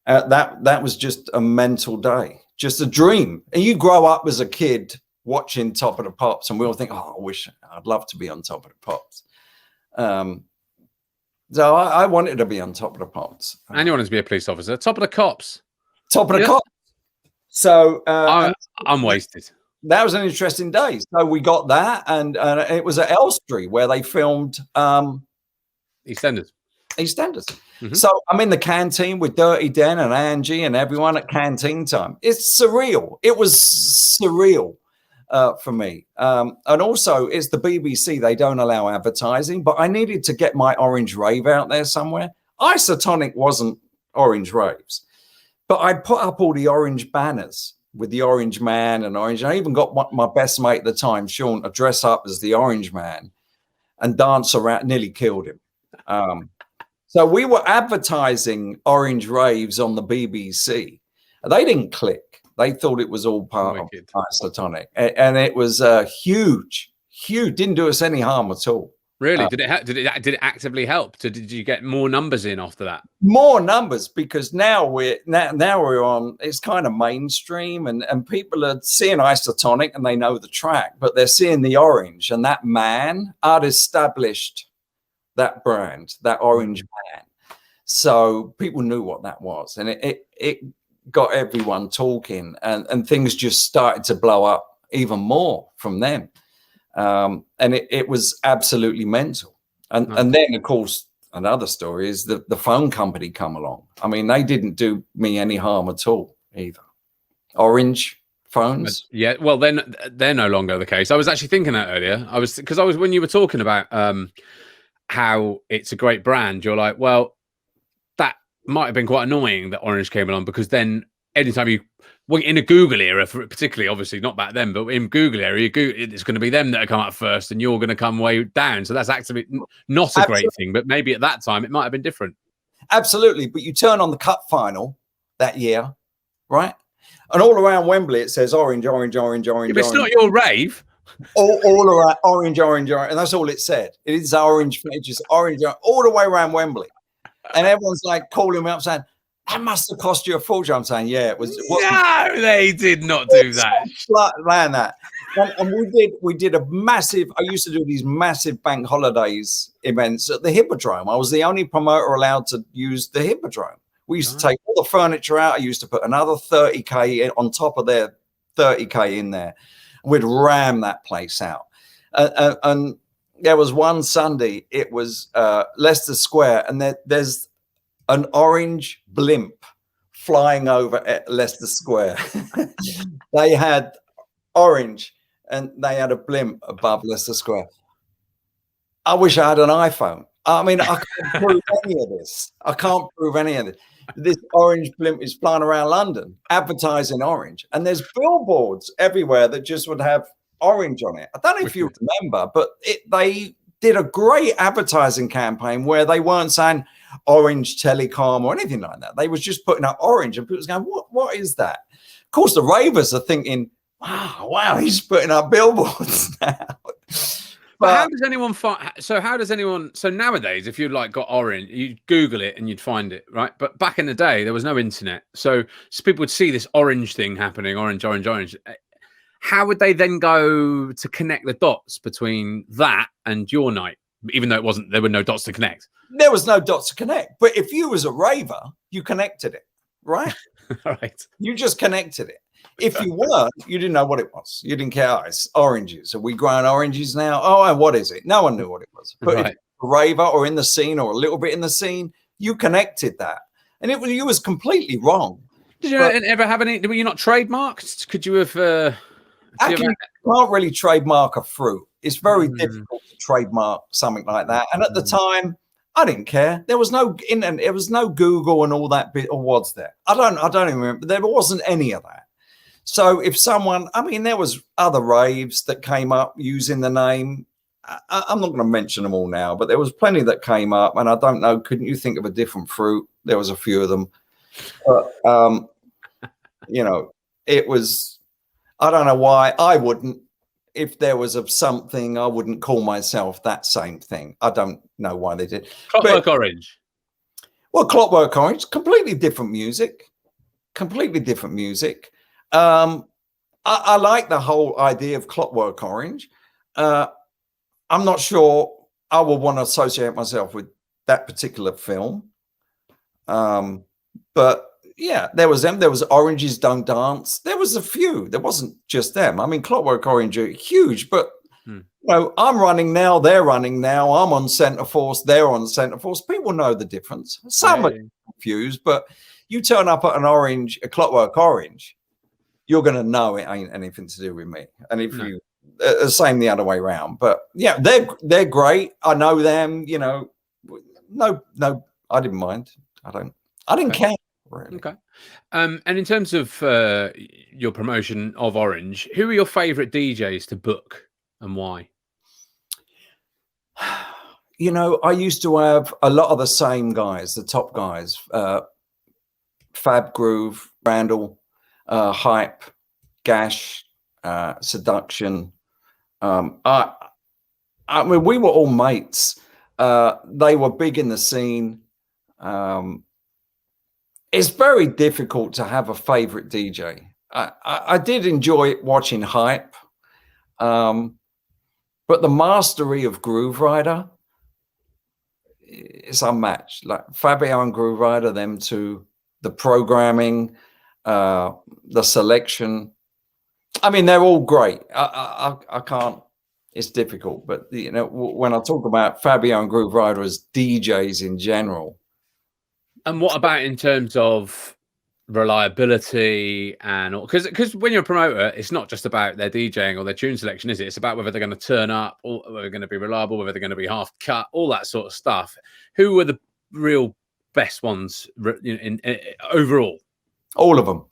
that was just a mental day. Just a dream. And you grow up as a kid watching Top of the Pops, and we all think, "Oh, I'd love to be on Top of the Pops." So I wanted to be on Top of the Pops. And you wanted to be a police officer. Top of the Cops. Top of the Cops. So I'm wasted. That was an interesting day. So we got that, and it was at Elstree where they filmed EastEnders. Mm-hmm. So I'm in the canteen with Dirty Den and Angie and everyone at canteen time. It's surreal. It was surreal for me. And also, it's the BBC. They don't allow advertising, but I needed to get my Orange Rave out there somewhere. ISOTONIK wasn't Orange Raves, but I put up all the orange banners with the Orange Man and Orange. I even got my best mate at the time, Sean, to dress up as the Orange Man and dance around. Nearly killed him. So we were advertising Orange Raves on the BBC. They didn't click. They thought it was all part of ISOTONIK. And it was huge. Didn't do us any harm at all. Really? Did it actively help? Did you get more numbers in after that? More numbers, because now we're on, it's kind of mainstream, and people are seeing ISOTONIK and they know the track, but they're seeing the Orange, and that man, I'd established that brand, that Orange Man. So people knew what that was, and it got everyone talking, and things just started to blow up even more from them. And it was absolutely mental. And then, of course, another story is the phone company come along. I mean, they didn't do me any harm at all either. Orange phones. Yeah, well, then they're no longer the case. I was actually thinking that earlier. When you were talking about how it's a great brand, you're like, well, might have been quite annoying that Orange came along, because then anytime you, well, in a Google era, particularly, obviously not back then, but in Google era, it's going to be them that come up first, and you're going to come way down. So that's actually not a great thing. But maybe at that time it might have been different. Absolutely. But you turn on the cup final that year, right? And all around Wembley it says orange, orange, orange, orange. But it's not your rave. All around orange, orange, orange, and that's all it said. It is orange, it's just orange, all the way around Wembley, and everyone's like calling me up saying, "That must have cost you a fortune." I'm saying, "Yeah, it was." No, they did not do that. Land that, and we did a massive. I used to do these massive bank holidays events at the Hippodrome. I was the only promoter allowed to use the Hippodrome. We used to take all the furniture out. I used to put another 30K on top of their 30K in there. We'd ram that place out. And there was one Sunday, it was Leicester Square, and there's an orange blimp flying over at Leicester Square. They had orange, and they had a blimp above Leicester Square. I wish I had an iPhone. I mean, I can't prove any of this. I can't prove any of this. This orange blimp is flying around London advertising orange, and there's billboards everywhere that just would have orange on it. I don't know if you remember, but they did a great advertising campaign where they weren't saying Orange Telecom or anything like that. They was just putting up orange, and people was going, what is that? Of course, the ravers are thinking, wow, he's putting up billboards now. But how does anyone find? So how does anyone? So nowadays, if you like got orange, you Google it and you'd find it, right? But back in the day, there was no internet, so people would see this orange thing happening, orange, orange, orange. How would they then go to connect the dots between that and your night? Even though it wasn't, there were no dots to connect. There was no dots to connect. But if you was a raver, you connected it, right? Right. You just connected it. If you weren't, you didn't know what it was. You didn't care. Oh, it's oranges. Are we growing oranges now? Oh, and what is it? No one knew what it was. But if you were a raver or in the scene or a little bit in the scene, you connected that. And you was completely wrong. Did you ever have any? Were you not trademarked? Could you have? Actually, you can't really trademark a fruit. It's very difficult to trademark something like that. And at the time, I didn't care. There was no internet. There was no Google and all that bit. Or was there? I don't even remember. There wasn't any of that. So if someone, I mean, there was other raves that came up using the name. I'm not going to mention them all now, but there was plenty that came up, and I don't know. Couldn't you think of a different fruit? There was a few of them, but you know, it was. I don't know why I wouldn't. If there was something, I wouldn't call myself that same thing. I don't know why they did. Clockwork Orange. Well, Clockwork Orange, completely different music. Completely different music. I like the whole idea of Clockwork Orange. I'm not sure I would want to associate myself with that particular film. But yeah, there was them. There was Oranges Don't Dance. There was a few. There wasn't just them. I mean, Clockwork Orange are huge, but you know, I'm running now. They're running now. I'm on Centre Force. They're on Centre Force. People know the difference. Some are confused, but you turn up at a Clockwork Orange, you're going to know it ain't anything to do with me. And if you, same the other way around. But yeah, they're great. I know them. You know, no, I didn't mind. I didn't care. Really. Okay. And in terms of your promotion of Orange, who are your favorite DJs to book and why? You know, I used to have a lot of the same guys, the top guys, Fab Groove, Randall, Hype, Gash, Seduction. I mean, we were all mates. They were big in the scene. It's very difficult to have a favorite DJ. I did enjoy watching Hype, but the mastery of Groove Rider is unmatched. Like Fabio and Groove Rider, them two, the programming, the selection. I mean, they're all great. I can't. It's difficult, but you know, when I talk about Fabio and Groove Rider as DJs in general. And what about in terms of reliability and all? Because when you're a promoter, it's not just about their DJing or their tune selection, is it? It's about whether they're going to turn up, or whether they're going to be reliable, whether they're going to be half cut, all that sort of stuff. Who were the real best ones overall? All of them.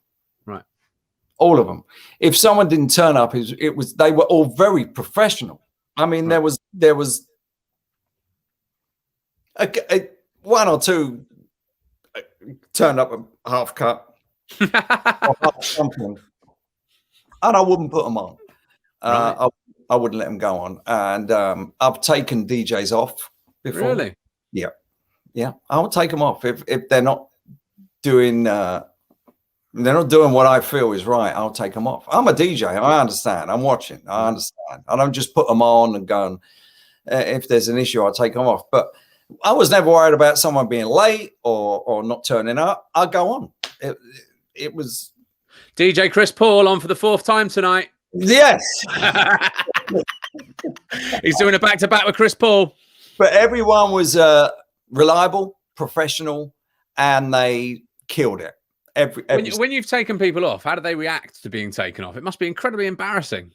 Right. All of them. If someone didn't turn up, they were all very professional. I mean, Right. there was one or two turned up a half cut or half something, and I wouldn't put them on. Right. I wouldn't let them go on. And I've taken DJs off before. Really? Yeah. I'll take them off if they're not doing what I feel is right. I'll take them off. I'm a DJ. I understand. I'm watching. I understand. I don't just put them on and go. If there's an issue, I'll take them off. But I was never worried about someone being late or not turning up. I'll go on. It was DJ Chris Paul on for the 4th time tonight. Yes. He's doing a back-to-back with Chris Paul. But everyone was reliable, professional, and they killed it. When you've taken people off, how do they react to being taken off? It must be incredibly embarrassing.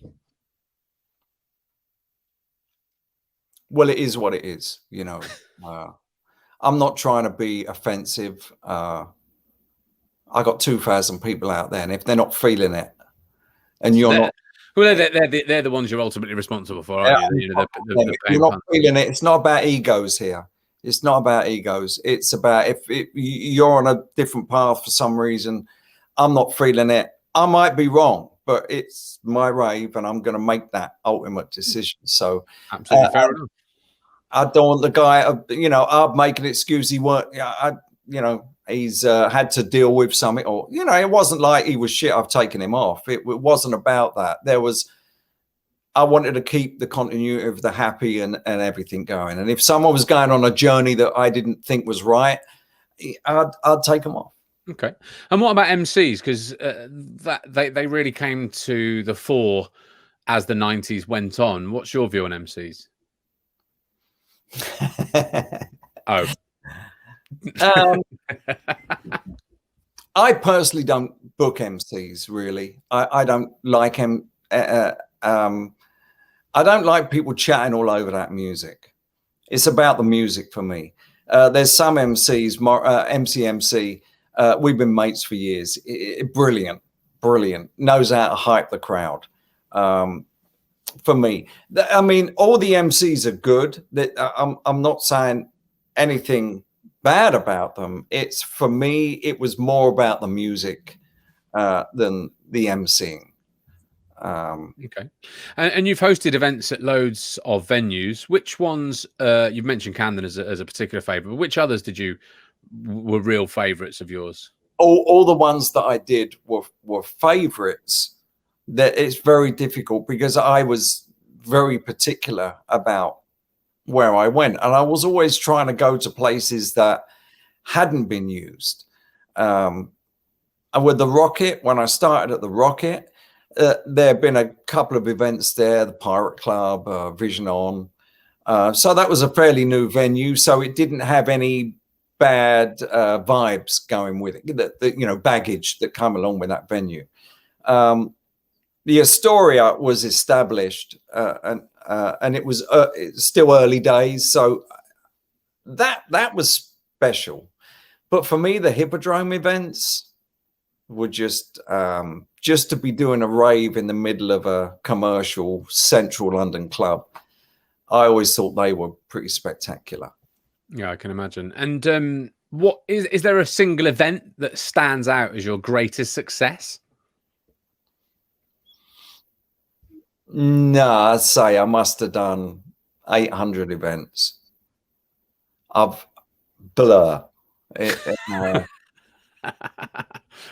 Well, it is what it is, you know. I'm not trying to be offensive. I got 2,000 people out there, and if they're not feeling it, and you're not, well, they're the ones you're ultimately responsible for, aren't you? You're not feeling it. It's not about egos here. It's not about egos. It's about if you're on a different path for some reason, I'm not feeling it. I might be wrong, but it's my rave, and I'm going to make that ultimate decision. So, absolutely fair enough. I don't want the guy, I'd make an excuse. He's had to deal with something, or, it wasn't like he was shit. I've taken him off. It wasn't about that. I wanted to keep the continuity of the happy and everything going. And if someone was going on a journey that I didn't think was right, I'd take them off. Okay. And what about MCs? Because they really came to the fore as the 90s went on. What's your view on MCs? Oh. I personally don't book MCs, really. I don't like him. I don't like people chatting all over that music. It's about the music for me. There's some MCs, MC. We've been mates for years. Brilliant. Knows how to hype the crowd. For me, I mean, all the MCs are good. I'm not saying anything bad about them. It's, for me, it was more about the music than the MCing. Okay. And you've hosted events at loads of venues. Which ones, you've mentioned CAMDEN as a particular favorite, but which others were real favorites of yours? All the ones that I did were favorites. That it's very difficult because I was very particular about where I went, and I was always trying to go to places that hadn't been used. And with the Rocket, when I started at the Rocket, there have been a couple of events there, the Pirate Club, Vision On. So that was a fairly new venue, so it didn't have any bad vibes going with it, baggage that come along with that venue. The Astoria was established, and it was still early days, so that was special. But for me, the Hippodrome events were just to be doing a rave in the middle of a commercial central London club. I always thought they were pretty spectacular. Yeah, I can imagine. And what is there a single event that stands out as your greatest success? No, I'd say I must have done 800 events. I've blur.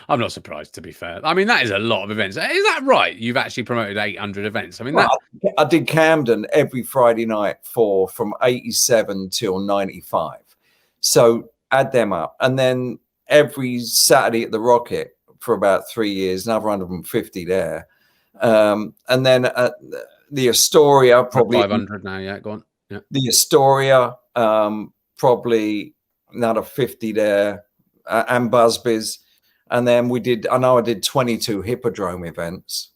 I'm not surprised, to be fair. I mean, that is a lot of events. Is that right? You've actually promoted 800 events. I mean, I did CAMDEN every Friday night from 87 till 95. So add them up. And then every Saturday at the Rocket for about 3 years, another 150 there. And then the Astoria, probably 500 now. Yeah, go on. Yeah. The Astoria, probably another 50 there, and Busby's. And then I know I did 22 Hippodrome events.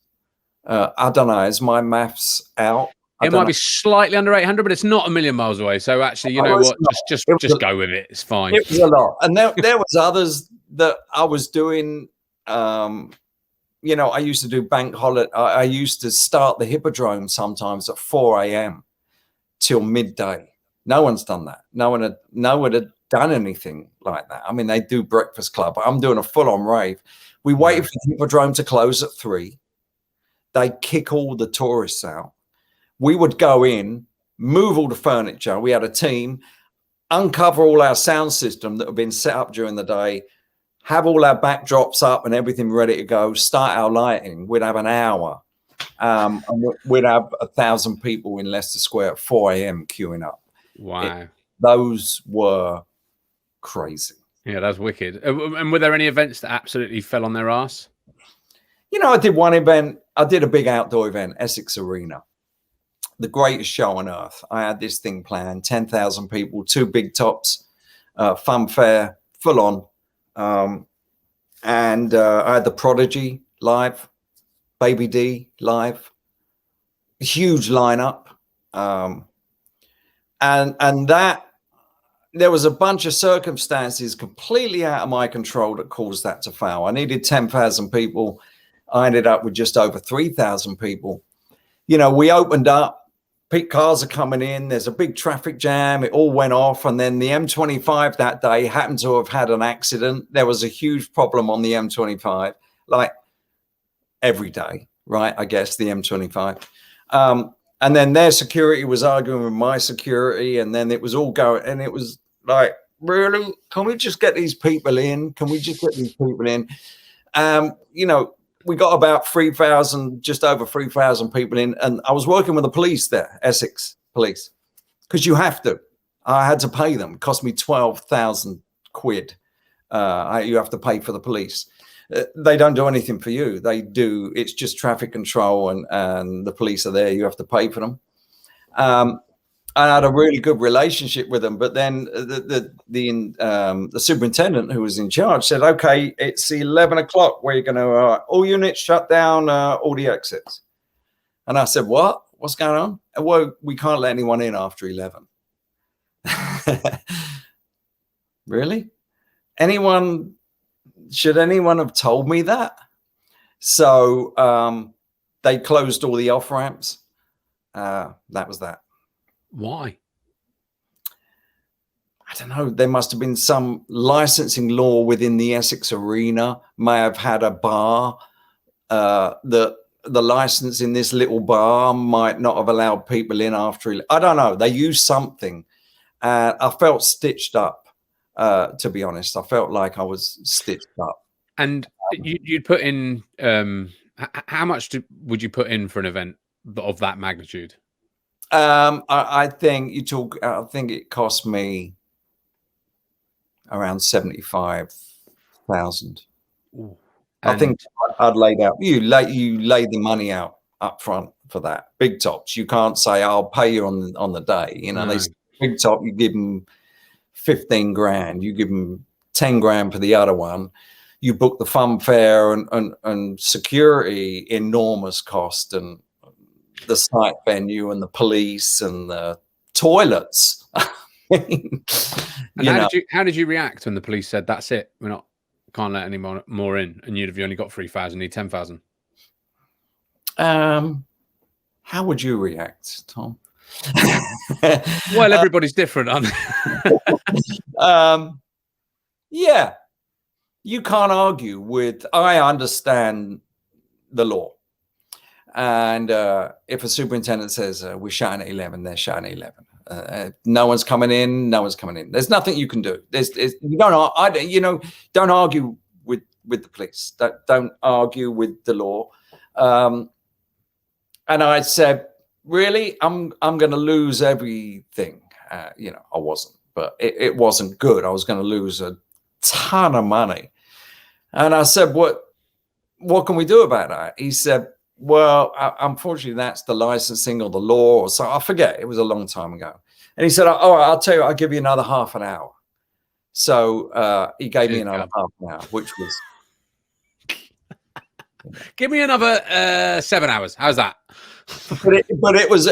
I don't know, is my maths out? It might be slightly under 800, but it's not a million miles away. So actually, you know what? Just go with it. It's fine. It was a lot. And there was others that I was doing. You know, I used to do bank holiday. I used to start the Hippodrome sometimes at 4 a.m. till midday. No one's done that. No one had done anything like that. I mean, they do Breakfast Club. I'm doing a full-on rave. We waited for the Hippodrome to close at 3. They kick all the tourists out. We would go in, move all the furniture. We had a team, uncover all our sound system that had been set up during the day, have all our backdrops up and everything ready to go, start our lighting. We'd have an hour. And we'd have 1,000 people in Leicester Square at 4 a.m. queuing up. Wow. Those were crazy. Yeah, that's wicked. And were there any events that absolutely fell on their ass? You know, I did one event. I did a big outdoor event, Essex Arena. The greatest show on earth. I had this thing planned, 10,000 people, 2 big tops, fun fair, full on. And I had the Prodigy live, Baby D live, huge lineup. And that there was a bunch of circumstances completely out of my control that caused that to fail. I needed 10,000 people. I ended up with just over 3,000 people. You know, we opened up. Peak cars are coming in. There's a big traffic jam. It all went off. And then the M25 that day happened to have had an accident. There was a huge problem on the M25, like every day, right? I guess the M25. And then their security was arguing with my security. And then it was all going. And it was like, really? Can we just get these people in? Can we just get these people in? You know, we got about 3,000, just over 3,000 people in. And I was working with the police there, Essex police, because you have to. I had to pay them. It cost me 12,000 quid. You have to pay for the police. They don't do anything for you. They do. It's just traffic control and the police are there. You have to pay for them. I had a really good relationship with them, but then the superintendent who was in charge said, "Okay, it's 11 o'clock. We're going to all units shut down, all the exits." And I said, "What? What's going on?" "Well, we can't let anyone in after 11." Really? Should anyone have told me that? So they closed all the off ramps. That was that. Why? I don't know. There must have been some licensing law within the Essex Arena. May have had a bar. The license in this little bar might not have allowed people in after. I don't know. They used something. I felt stitched up. To be honest, I felt like I was stitched up. And you'd put in how much would you put in for an event of that magnitude? I think I think it cost me around 75,000. I think I'd laid out. You lay the money out up front for that. Big tops. You can't say I'll pay you on the day. You know, no. They say big top. You give them 15 grand. You give them 10 grand for the other one. You book the fun fair and security, enormous cost, and the site venue and the police and the toilets. And how did you react when the police said, "That's it, can't let any more in," and you've only got 3,000, need 10,000? How would you react, Tom? Well, everybody's different, aren't they? Yeah, you can't argue with. I understand the law. And if a superintendent says we're shutting at 11, they're shutting at 11. No one's coming in. No one's coming in. There's nothing you can do. You don't argue with the police. Don't argue with the law. And I said, really, I'm going to lose everything. I wasn't, but it wasn't good. I was going to lose a ton of money. And I said, what can we do about that? He said, well, unfortunately, that's the licensing or the law. Or so I forget. It was a long time ago. And he said, "Oh, I'll tell you, I'll give you another half an hour." So he gave me another half an hour, which was give me another 7 hours. How's that? but it was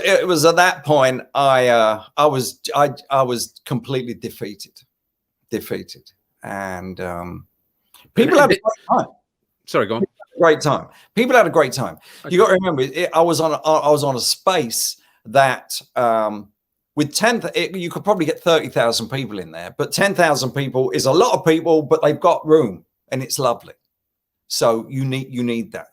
at that point I was completely defeated, and people had a great time. Sorry, go on. Great time. People had a great time. Okay. You got to remember, I was on a space that with 10, you could probably get 30,000 people in there, but 10,000 people is a lot of people, but they've got room and it's lovely. So you need that.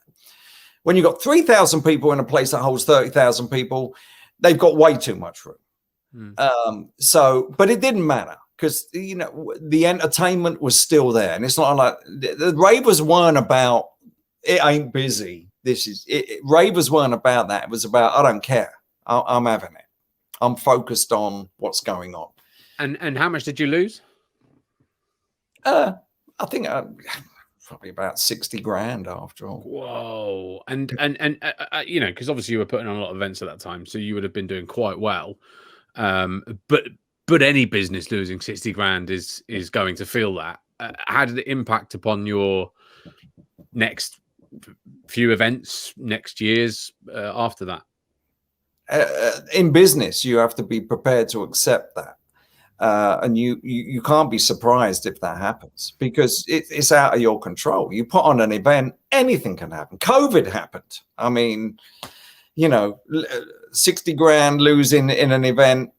When you've got 3,000 people in a place that holds 30,000 people, they've got way too much room. But it didn't matter because, you know, the entertainment was still there. And it's not like the ravers weren't about, it ain't busy. Ravers weren't about that. It was about, I don't care. I'm having it. I'm focused on what's going on. And how much did you lose? I think probably about 60 grand after all. Whoa. And you know, because obviously you were putting on a lot of events at that time, so you would have been doing quite well. But any business losing 60 grand is going to feel that. How did it impact upon your next few events, next years after that? In business, you have to be prepared to accept that. And you can't be surprised if that happens because it's out of your control. You put on an event, anything can happen. COVID happened. I mean, you know, 60 grand losing in an event,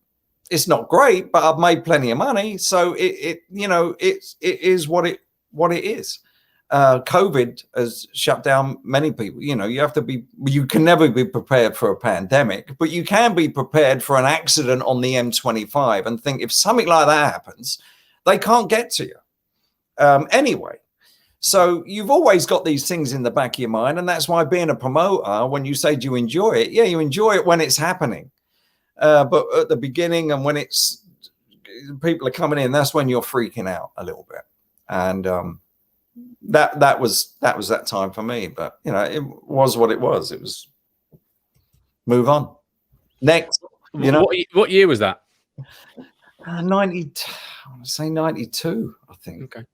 it's not great, but I've made plenty of money. So it is what it is. COVID has shut down many people. You know, you can never be prepared for a pandemic, but you can be prepared for an accident on the M25 and think if something like that happens, they can't get to you anyway. So you've always got these things in the back of your mind. And that's why being a promoter, when you say, do you enjoy it? Yeah, you enjoy it when it's happening. But at the beginning and when people are coming in, that's when you're freaking out a little bit. And, that was that time for me, but you know, it was what it was. It was move on next. You know, what year was that? 90. I want to say 92. I think. Okay.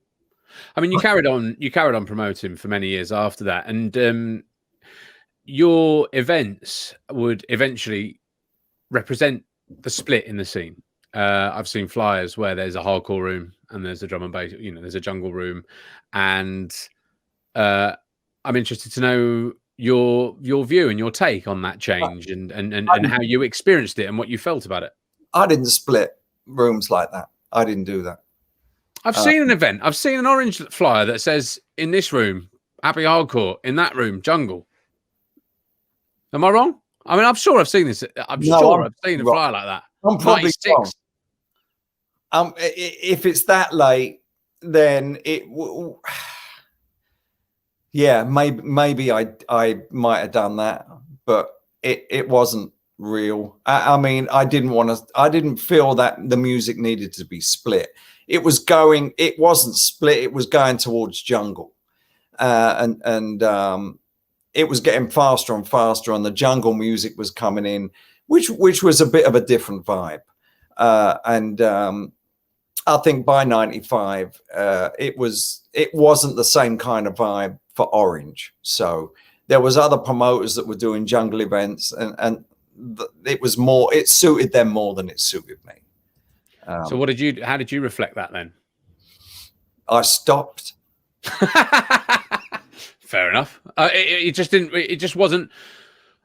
I mean, you carried on promoting for many years after that, and your events would eventually represent the split in the scene. I've seen flyers where there's a hardcore room and there's a drum and bass, you know, there's a jungle room. And I'm interested to know your view and your take on that change and how you experienced it and what you felt about it. I didn't split rooms like that. I didn't do that. I've seen an event. I've seen an orange flyer that says in this room, happy hardcore, in that room, jungle. Am I wrong? I mean, I'm sure I've seen this. I've seen a flyer like that. I'm probably wrong. If it's that late, then yeah, maybe I might have done that, but it wasn't real. I mean, I didn't feel that the music needed to be split. It wasn't split. It was going towards jungle, and it was getting faster and faster, and the jungle music was coming in, which was a bit of a different vibe, and I think by 95, it wasn't the same kind of vibe for Orange. So there was other promoters that were doing jungle events, and it suited them more than it suited me. So how did you reflect that then? I stopped. Fair enough. It just wasn't.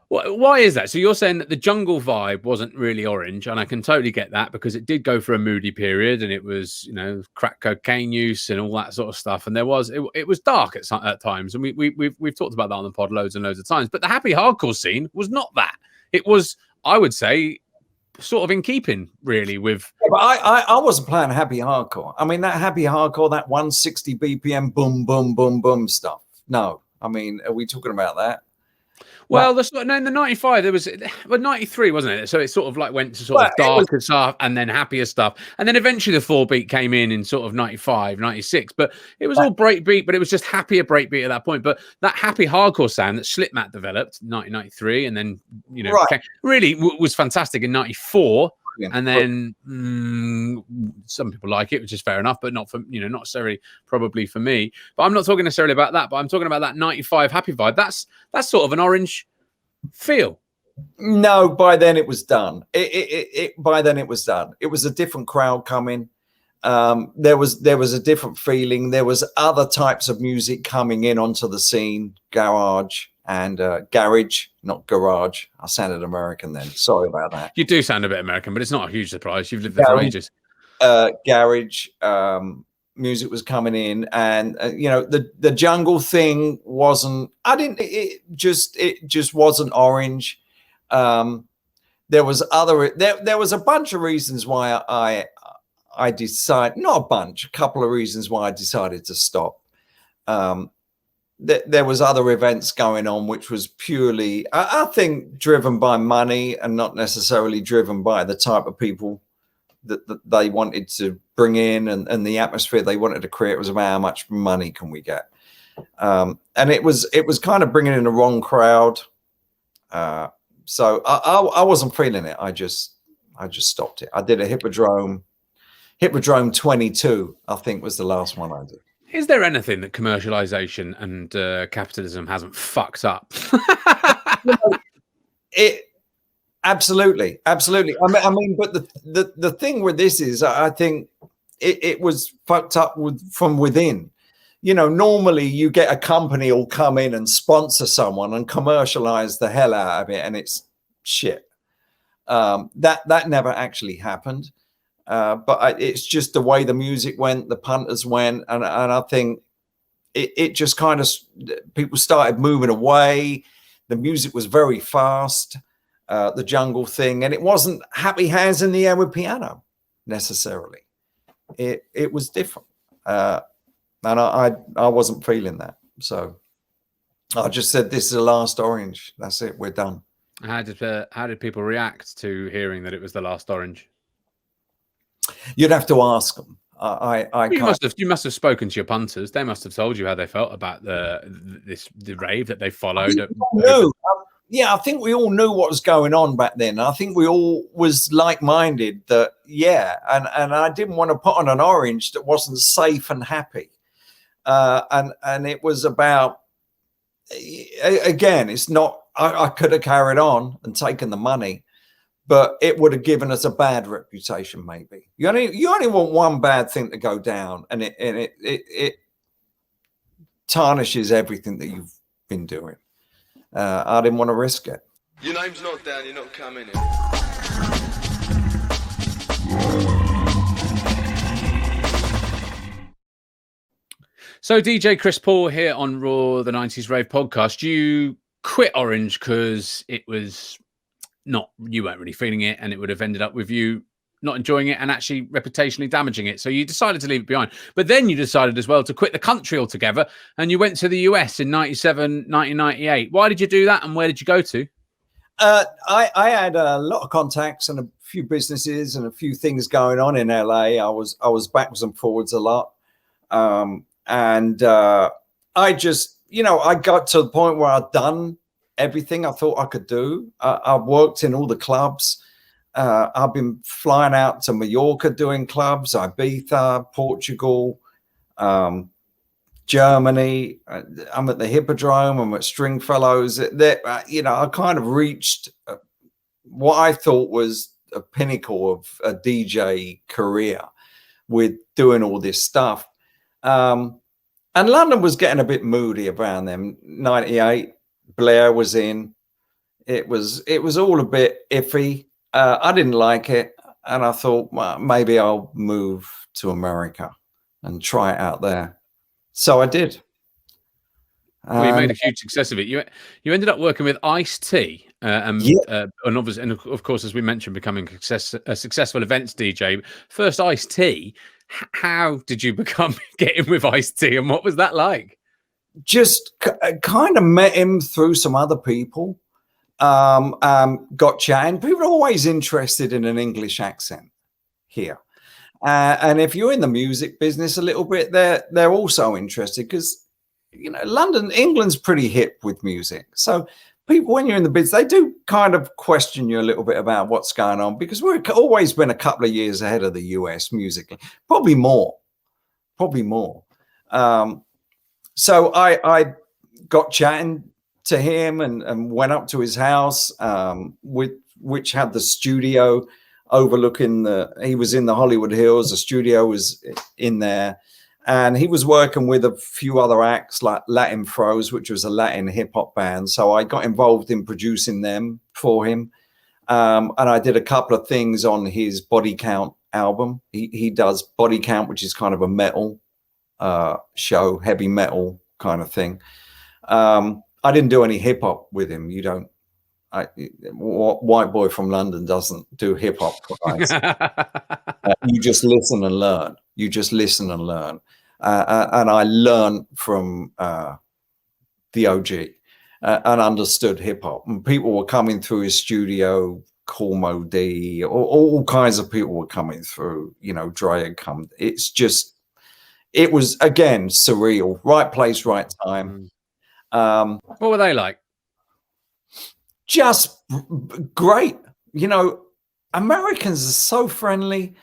Why is that? So you're saying that the jungle vibe wasn't really Orange, and I can totally get that because it did go for a moody period, and it was, you know, crack cocaine use and all that sort of stuff, and it was dark at times, and we've talked about that on the pod loads and loads of times. But the happy hardcore scene was not that. It was, I would say, sort of in keeping really with. Yeah, but I wasn't playing happy hardcore. I mean, that happy hardcore, that 160 BPM, boom, boom, boom, boom stuff. No, I mean, are we talking about that? Well, in the 95, there was 93, wasn't it? So it sort of like went to sort of darker stuff and then happier stuff. And then eventually the 4-beat came in sort of 95, 96. But it was all breakbeat, but it was just happier breakbeat at that point. But that happy hardcore sound that Slipmat developed in 1993 and then, you know, really was fantastic in 94. And then some people like it, which is fair enough, but not for, you know, not necessarily probably for me. But I'm not talking necessarily about that, but I'm talking about that 95 happy vibe. That's sort of an Orange feel. No, by then it was done. By then it was done. It was a different crowd coming. There was a different feeling. There was other types of music coming in onto the scene, garage and garage, not garage. I sounded American then. Sorry about that. You do sound a bit American, but it's not a huge surprise. You've lived there for ages. Garage music was coming in, and you know, the jungle thing wasn't. It just wasn't orange. There was a bunch of reasons why I decided, not a bunch, a couple of reasons why I decided to stop. There was other events going on, which was purely, I think, driven by money and not necessarily driven by the type of people that they wanted to bring in, and the atmosphere they wanted to create was about how much money can we get. And it was kind of bringing in the wrong crowd. So I wasn't feeling it. I just stopped it. I did a Hippodrome 22, I think, was the last one I did. Is there anything that commercialization and capitalism hasn't fucked up? It absolutely. I mean, but the thing with this is, I think it was fucked up from within. You know, normally you get a company will come in and sponsor someone and commercialize the hell out of it, and it's shit. That never actually happened. But it's just the way the music went, the punters went, and I think it just kind of, people started moving away. The music was very fast, the jungle thing, and it wasn't happy hands in the air with piano necessarily. It was different. And I wasn't feeling that. So I just said, this is the last Orange. That's it. We're done. How did people react to hearing that it was the last Orange? You'd have to ask them. You must have spoken to your punters. They must have told you how they felt about the rave that they followed. Yeah, I think we all knew what was going on back then. I think we all was like-minded that, yeah. And I didn't want to put on an Orange that wasn't safe and happy. And it was about, again, it's not, I could have carried on and taken the money, but it would have given us a bad reputation. Maybe you only want one bad thing to go down, and it tarnishes everything that you've been doing. I didn't want to risk it. Your name's not down, you're not coming in. So DJ Chris Paul here on Raw, the 90s Rave podcast. You quit Orange because it was not, you weren't really feeling it, and it would have ended up with you not enjoying it and actually reputationally damaging it. So you decided to leave it behind. But then you decided as well to quit the country altogether, and you went to the US in 97, 1998. Why did you do that, and where did you go to? I had a lot of contacts and a few businesses and a few things going on in LA. I was backwards and forwards a lot. And I just, I got to the point where I'd done everything I thought I could do. I worked in all the clubs. I've been flying out to Mallorca doing clubs, Ibiza, Portugal, Germany. I'm at the Hippodrome. I'm at Stringfellows. I kind of reached what I thought was a pinnacle of a DJ career with doing all this stuff. And London was getting a bit moody around them. 98, Blair was in. It was all a bit iffy. I didn't like it, and I thought, well, maybe I'll move to America and try it out there. So I did. Well, you made a huge success of it. You ended up working with Ice-T, and obviously, and of course, as we mentioned, becoming a successful events DJ. First Ice-T. How did you get in with Ice-T, and what was that like? Just kind of met him through some other people. Got chatting. People are always interested in an English accent here. And if you're in the music business a little bit, they're also interested because, England's pretty hip with music. So people, when you're in the business, they do kind of question you a little bit about what's going on, because we've always been a couple of years ahead of the US musically, probably more. So I got chatting to him and went up to his house, which had the studio overlooking he was in the Hollywood Hills. The studio was in there, and he was working with a few other acts like Latin Froze, which was a Latin hip hop band. So I got involved in producing them for him. And I did a couple of things on his Body Count album. He does Body Count, which is kind of a metal show, heavy metal kind of thing. I didn't do any hip hop with him. You don't. White boy from London doesn't do hip hop. You just listen and learn. You just listen and learn. And I learned from the OG and understood hip hop. And people were coming through his studio. Cormo D, all kinds of people were coming through. You know, Dre had come. It's just, it was again surreal. Right place, right time. What were they like? Just great. You know, Americans are so friendly.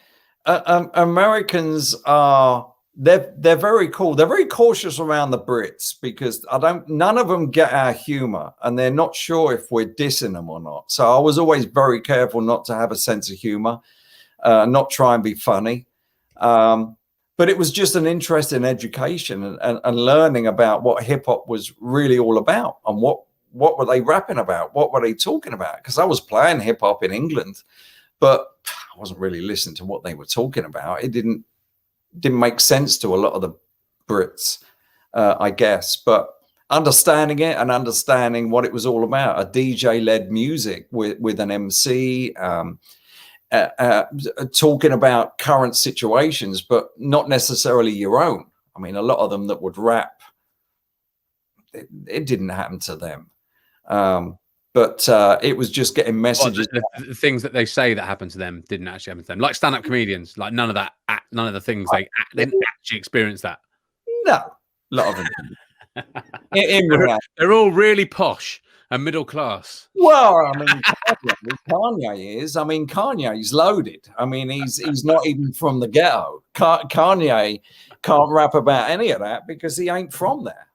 Americans are, they're very cool. They're very cautious around the Brits because none of them get our humor, and they're not sure if we're dissing them or not. So I was always very careful not to have a sense of humor, not try and be funny. But it was just an interest in education and learning about what hip hop was really all about, and what were they rapping about? What were they talking about? Because I was playing hip hop in England, but I wasn't really listening to what they were talking about. It didn't make sense to a lot of the Brits, I guess. But understanding it and understanding what it was all about, a DJ-led music with an MC, talking about current situations, but not necessarily your own. I mean, a lot of them that would rap, it didn't happen to them. But it was just getting messages. The things that they say that happened to them didn't actually happen to them. Like stand-up comedians, like none of the things they didn't actually experience that. No, a lot of them. They're all really posh and middle class. Well, I mean, Kanye is. I mean, Kanye's loaded. I mean, he's not even from the ghetto. Kanye can't rap about any of that because he ain't from there.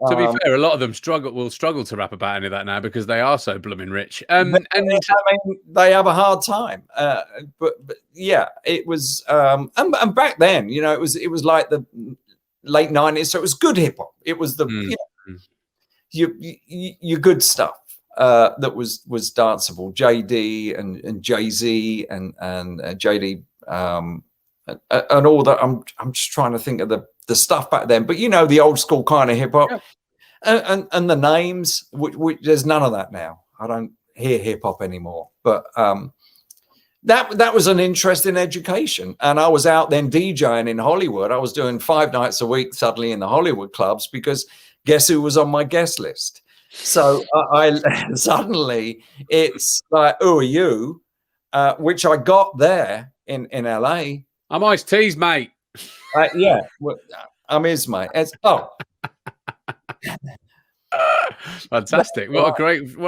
To be fair, a lot of them will struggle to rap about any of that now because they are so blooming rich. And I mean, they have a hard time. But yeah, it was. And back then, you know, it was like the late 90s, so it was good hip hop. It was the your good stuff that was danceable. JD and Jay-Z and JD and all that. I'm just trying to think of the stuff back then, but you know, the old school kind of hip hop, and the names, which there's none of that now. I don't hear hip hop anymore, but that was an interesting education. And I was out then DJing in Hollywood. I was doing 5 nights a week suddenly in the Hollywood clubs because guess who was on my guest list? So I suddenly it's like, who are you? Which I got there in LA. I'm Ice-T's mate. Yeah, well, I'm his mate. Fantastic! What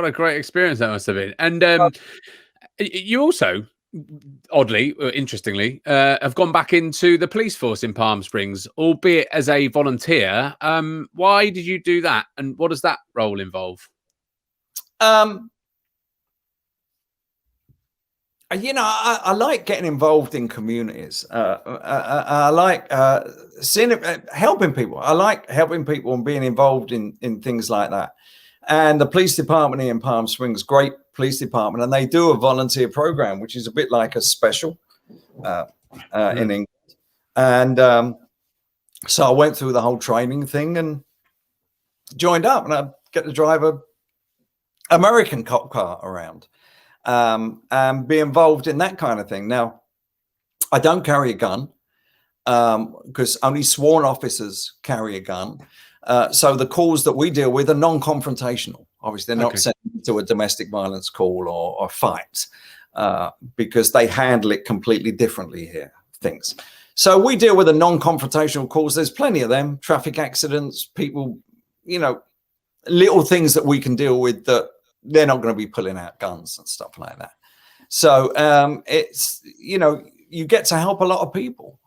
a great experience that must have been. And you also, oddly, or interestingly, have gone back into the police force in Palm Springs, albeit as a volunteer. Why did you do that, and what does that role involve? You know, I like getting involved in communities. I like helping people. I like helping people and being involved in things like that. And the police department here in Palm Springs, great police department, and they do a volunteer program, which is a bit like a special in England. And so I went through the whole training thing and joined up, and I get to drive a American cop car around. And be involved in that kind of thing. Now, I don't carry a gun because only sworn officers carry a gun. So the calls that we deal with are non-confrontational. Obviously, they're not sent to a domestic violence call or fight because they handle it completely differently here, things. So we deal with the non-confrontational calls. There's plenty of them, traffic accidents, people, you know, little things that we can deal with that they're not going to be pulling out guns and stuff like that. So it's, you know, you get to help a lot of people.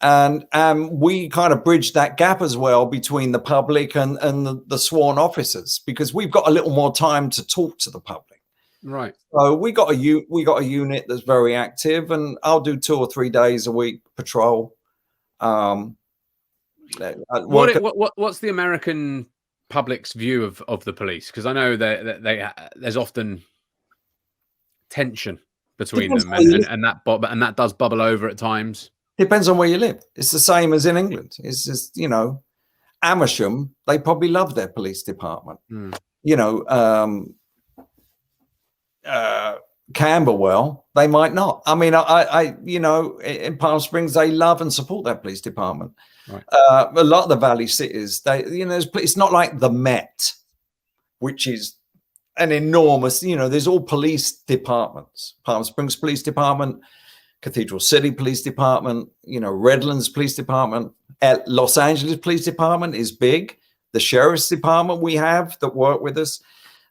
and we kind of bridge that gap as well between the public and the sworn officers, because we've got a little more time to talk to the public. Right. So we got a unit that's very active, and I'll do 2 or 3 days a week patrol. What's the American public's view of the police? Because I know there's often tension between them, and that does bubble over at times. Depends on where you live. It's the same as in England. It's just, you know, Amersham, they probably love their police department. You know, Camberwell, they might not. I mean, I you know, in Palm Springs, they love and support their police department. Right. A lot of the Valley cities, you know, it's not like the Met, which is an enormous, you know, there's all police departments. Palm Springs Police Department, Cathedral City Police Department, you know, Redlands Police Department, Los Angeles Police Department is big. The Sheriff's Department we have that work with us.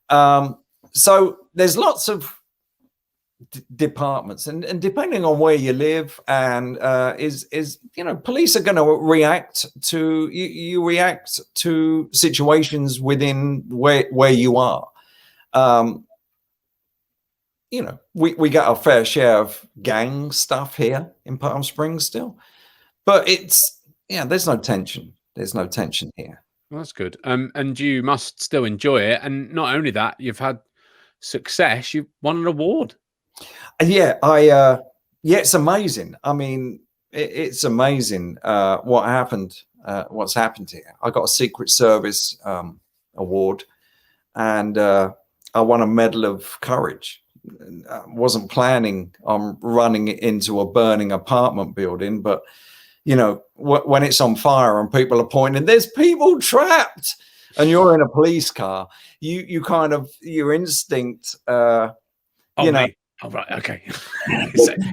So there's lots of departments, and depending on where you live, and is you know, police are going to react to you react to situations within where you are. You know, we got our fair share of gang stuff here in Palm Springs still, but it's, yeah, there's no tension. There's no tension here. Well, that's good. And you must still enjoy it. And not only that, you've had success. You've won an award. Yeah, yeah, it's amazing. I mean, it's amazing what's happened here. I got a Secret Service award, and I won a Medal of Courage. I wasn't planning on running it into a burning apartment building, but you know, when it's on fire and people are pointing, there's people trapped, and you're in a police car, you kind of, your instinct, you know. Me. Oh, right, okay.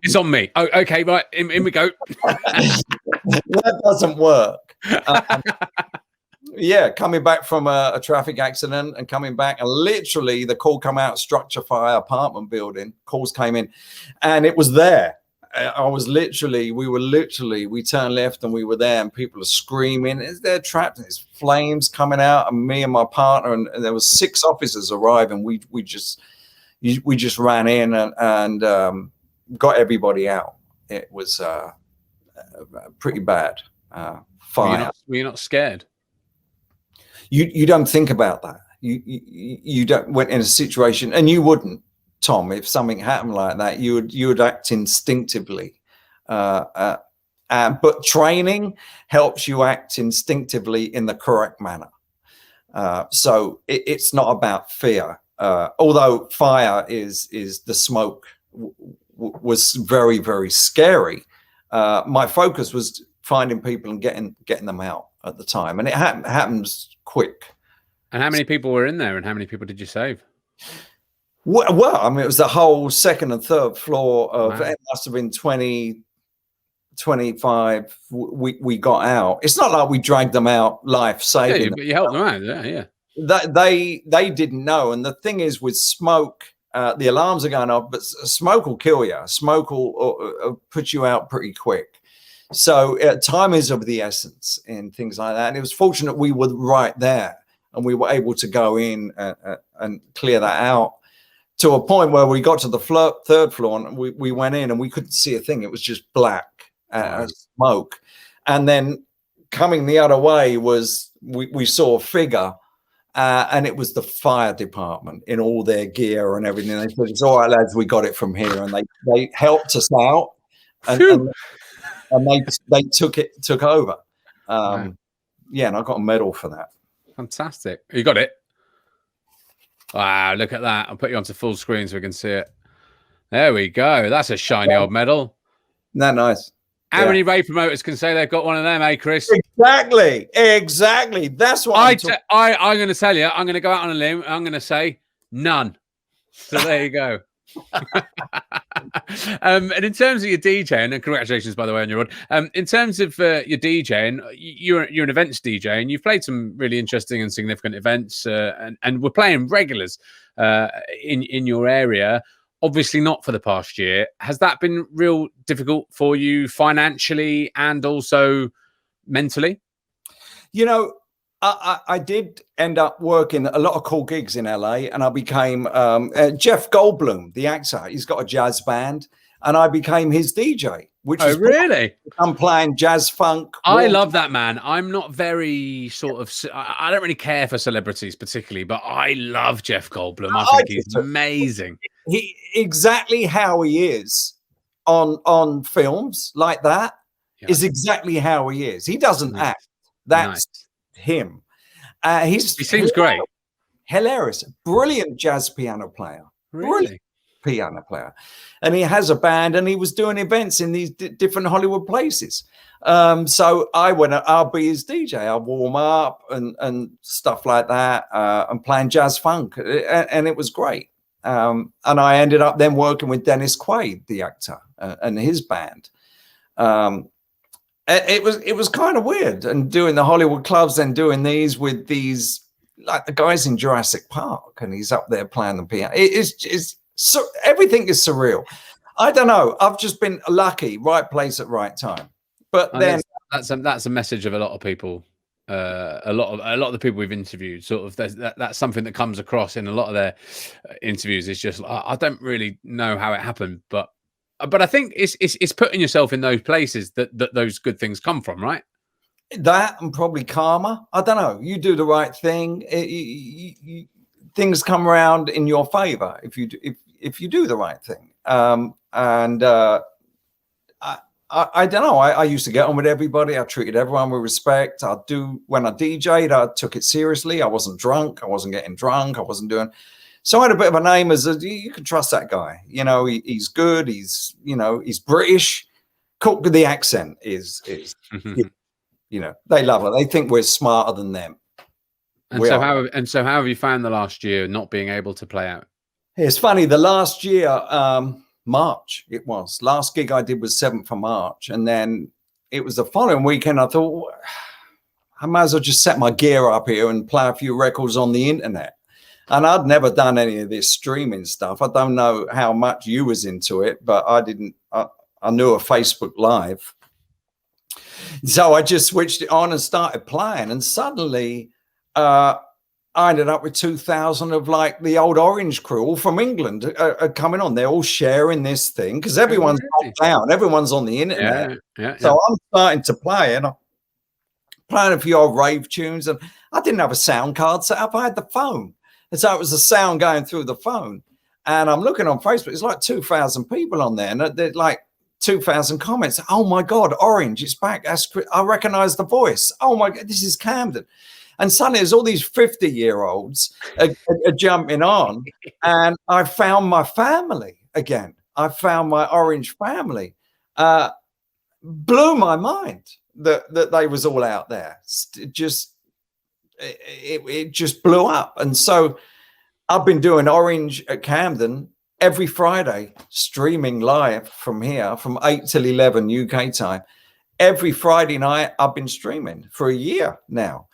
It's on me. Oh, okay, right, in we go. That doesn't work. Yeah, coming back from a traffic accident and coming back, and literally the call come out, structure fire, apartment building, calls came in, and it was there. We turned left and we were there, and people are screaming, they're trapped, and there's flames coming out, and me and my partner, and there was 6 officers arriving. We just ran in and got everybody out. It was pretty bad. Fire. Were you not scared? You don't think about that. You don't, when in a situation, and you wouldn't, Tom, if something happened like that, you would act instinctively. But training helps you act instinctively in the correct manner. So it's not about fear. Although fire is the smoke was very, very scary. My focus was finding people and getting them out at the time, and it happens quick. And how many people were in there, and how many people did you save? Well, I mean, it was the whole 2nd and 3rd floor of, wow. It must have been 20, 25. We got out. It's not like we dragged them out life saving. Yeah, you helped them out. Yeah. They didn't know. And the thing is, with smoke, the alarms are going off, but smoke will kill you. Smoke will put you out pretty quick. So time is of the essence in things like that. And it was fortunate we were right there, and we were able to go in and clear that out, to a point where we got to the 3rd floor, and we went in and we couldn't see a thing. It was just black smoke. And then coming the other way was we saw a figure, and it was the fire department in all their gear and everything. They said, "It's all right, lads, we got it from here." And they helped us out, and they took over. Yeah, and I got a medal for that. Fantastic. You got it? Wow, look at that. I'll put you onto full screen so we can see it. There we go. That's a shiny old medal. Isn't that nice? How many rave promoters can say they've got one of them, eh, Chris? Exactly. That's what I'm going to tell you. I'm going to go out on a limb. I'm going to say none. So there you go. And in terms of your DJing, and congratulations, by the way, on your run. In terms of your DJing, you're an events DJ, and you've played some really interesting and significant events, and we're playing regulars in your area. obviously not for the past year. Has that been real difficult for you financially and also mentally? You know, I did end up working a lot of cool gigs in LA, and I became Jeff Goldblum, the actor. He's got a jazz band, and I became his DJ, which was really? I'm playing jazz funk. I love that, man. I'm not very sort of, I don't really care for celebrities particularly, but I love Jeff Goldblum. I think he's amazing. He exactly how he is on films like that is exactly how he is. He doesn't act. That's him. He seems great. Hilarious. Brilliant jazz piano player. Really? Brilliant piano player. And he has a band, and he was doing events in these different Hollywood places. So I went, I'll be his DJ. I'll warm up and stuff like that, and playing jazz funk. And it was great. And I ended up then working with Dennis Quaid, the actor, and his band. It was kind of weird, and doing the Hollywood clubs, then doing these with these, like the guys in Jurassic Park, and he's up there playing the piano. It's so everything is surreal. I don't know. I've just been lucky, right place at right time. But then that's a message of a lot of people. A lot of the people we've interviewed, sort of that's something that comes across in a lot of their interviews. Is just I don't really know how it happened, but I think it's putting yourself in those places that those good things come from, right? That and probably karma. I don't know. You do the right thing, things come around in your favor if you do the right thing. I don't know. I used to get on with everybody. I treated everyone with respect. When I DJ'd, I took it seriously. I wasn't drunk. I wasn't getting drunk. I wasn't doing. So I had a bit of a name as you can trust that guy. You know, he's good. He's British. Cool. The accent is you know, they love it. They think we're smarter than them. And so how have you found the last year not being able to play out? It's funny. The last year, March, it was. Last gig I did was 7th of March. And then it was the following weekend. I thought, I might as well just set my gear up here and play a few records on the internet. And I'd never done any of this streaming stuff. I don't know how much you was into it, but I didn't. I knew of Facebook Live. So I just switched it on and started playing. And suddenly I ended up with 2,000 of like the old Orange crew, all from England, coming on. They're all sharing this thing because everyone's down. Everyone's on the internet. So I'm starting to play, and I'm playing a few old rave tunes. And I didn't have a sound card set up. I had the phone. And so it was the sound going through the phone. And I'm looking on Facebook. It's like 2,000 people on there. And they're like 2,000 comments. Oh, my God, Orange, it's back. I recognize the voice. Oh, my God, this is Camden. And suddenly there's all these 50-year-olds are jumping on. And I found my family again. I found my Orange family. Blew my mind that they was all out there. It just blew up. And so I've been doing Orange at Camden every Friday, streaming live from here from 8 till 11 UK time. Every Friday night I've been streaming for a year now.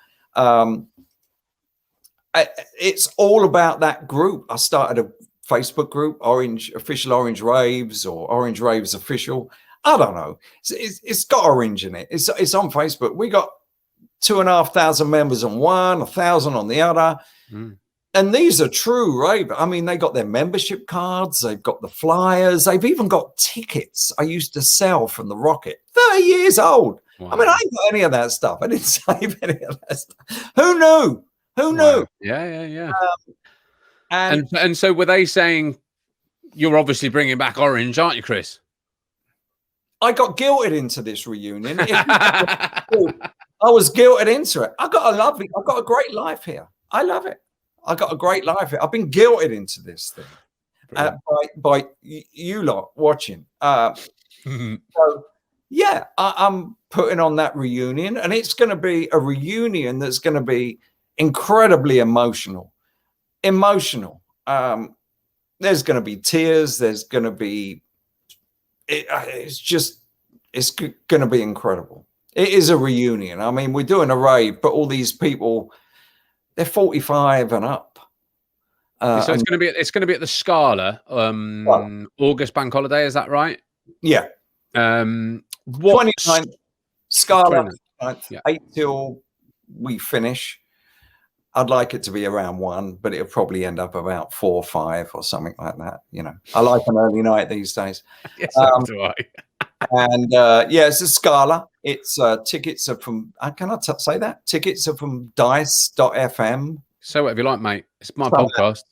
It's all about that group. I started a Facebook group, Official Orange Raves, or Orange Raves Official. I don't know. It's got Orange in it. It's on Facebook. We got 2,500 members on one, 1,000 on the other. And these are true rave. I mean, they got their membership cards. They've got the flyers. They've even got tickets I used to sell from the Rocket. 30 years old. Wow. I mean, I ain't got any of that stuff. I didn't save any of that stuff. Who knew? Who knew? Yeah. And so were they saying, you're obviously bringing back Orange, aren't you, Chris? I got guilted into this reunion. I was guilted into it. I've got a great life here. I love it. I got a great life here. I've been guilted into this thing by you lot watching. So yeah, I'm putting on that reunion, and it's going to be a reunion that's going to be incredibly emotional. There's going to be tears. There's going to be. It's going to be incredible. It is a reunion. I mean, we're doing a rave, but all these people, they're 45 and up. So it's going to be at the Scala, August bank holiday. Is that right? Yeah. What 29th Scala, 29th, yeah. 8 till we finish. I'd like it to be around 1, but it'll probably end up about 4 or 5 or something like that. You know, I like an early night these days. Yes, so do I. And yeah, it's a Scala. It's tickets are from. Can I say that? Tickets are from dice.fm. So whatever you like, mate. It's my podcast.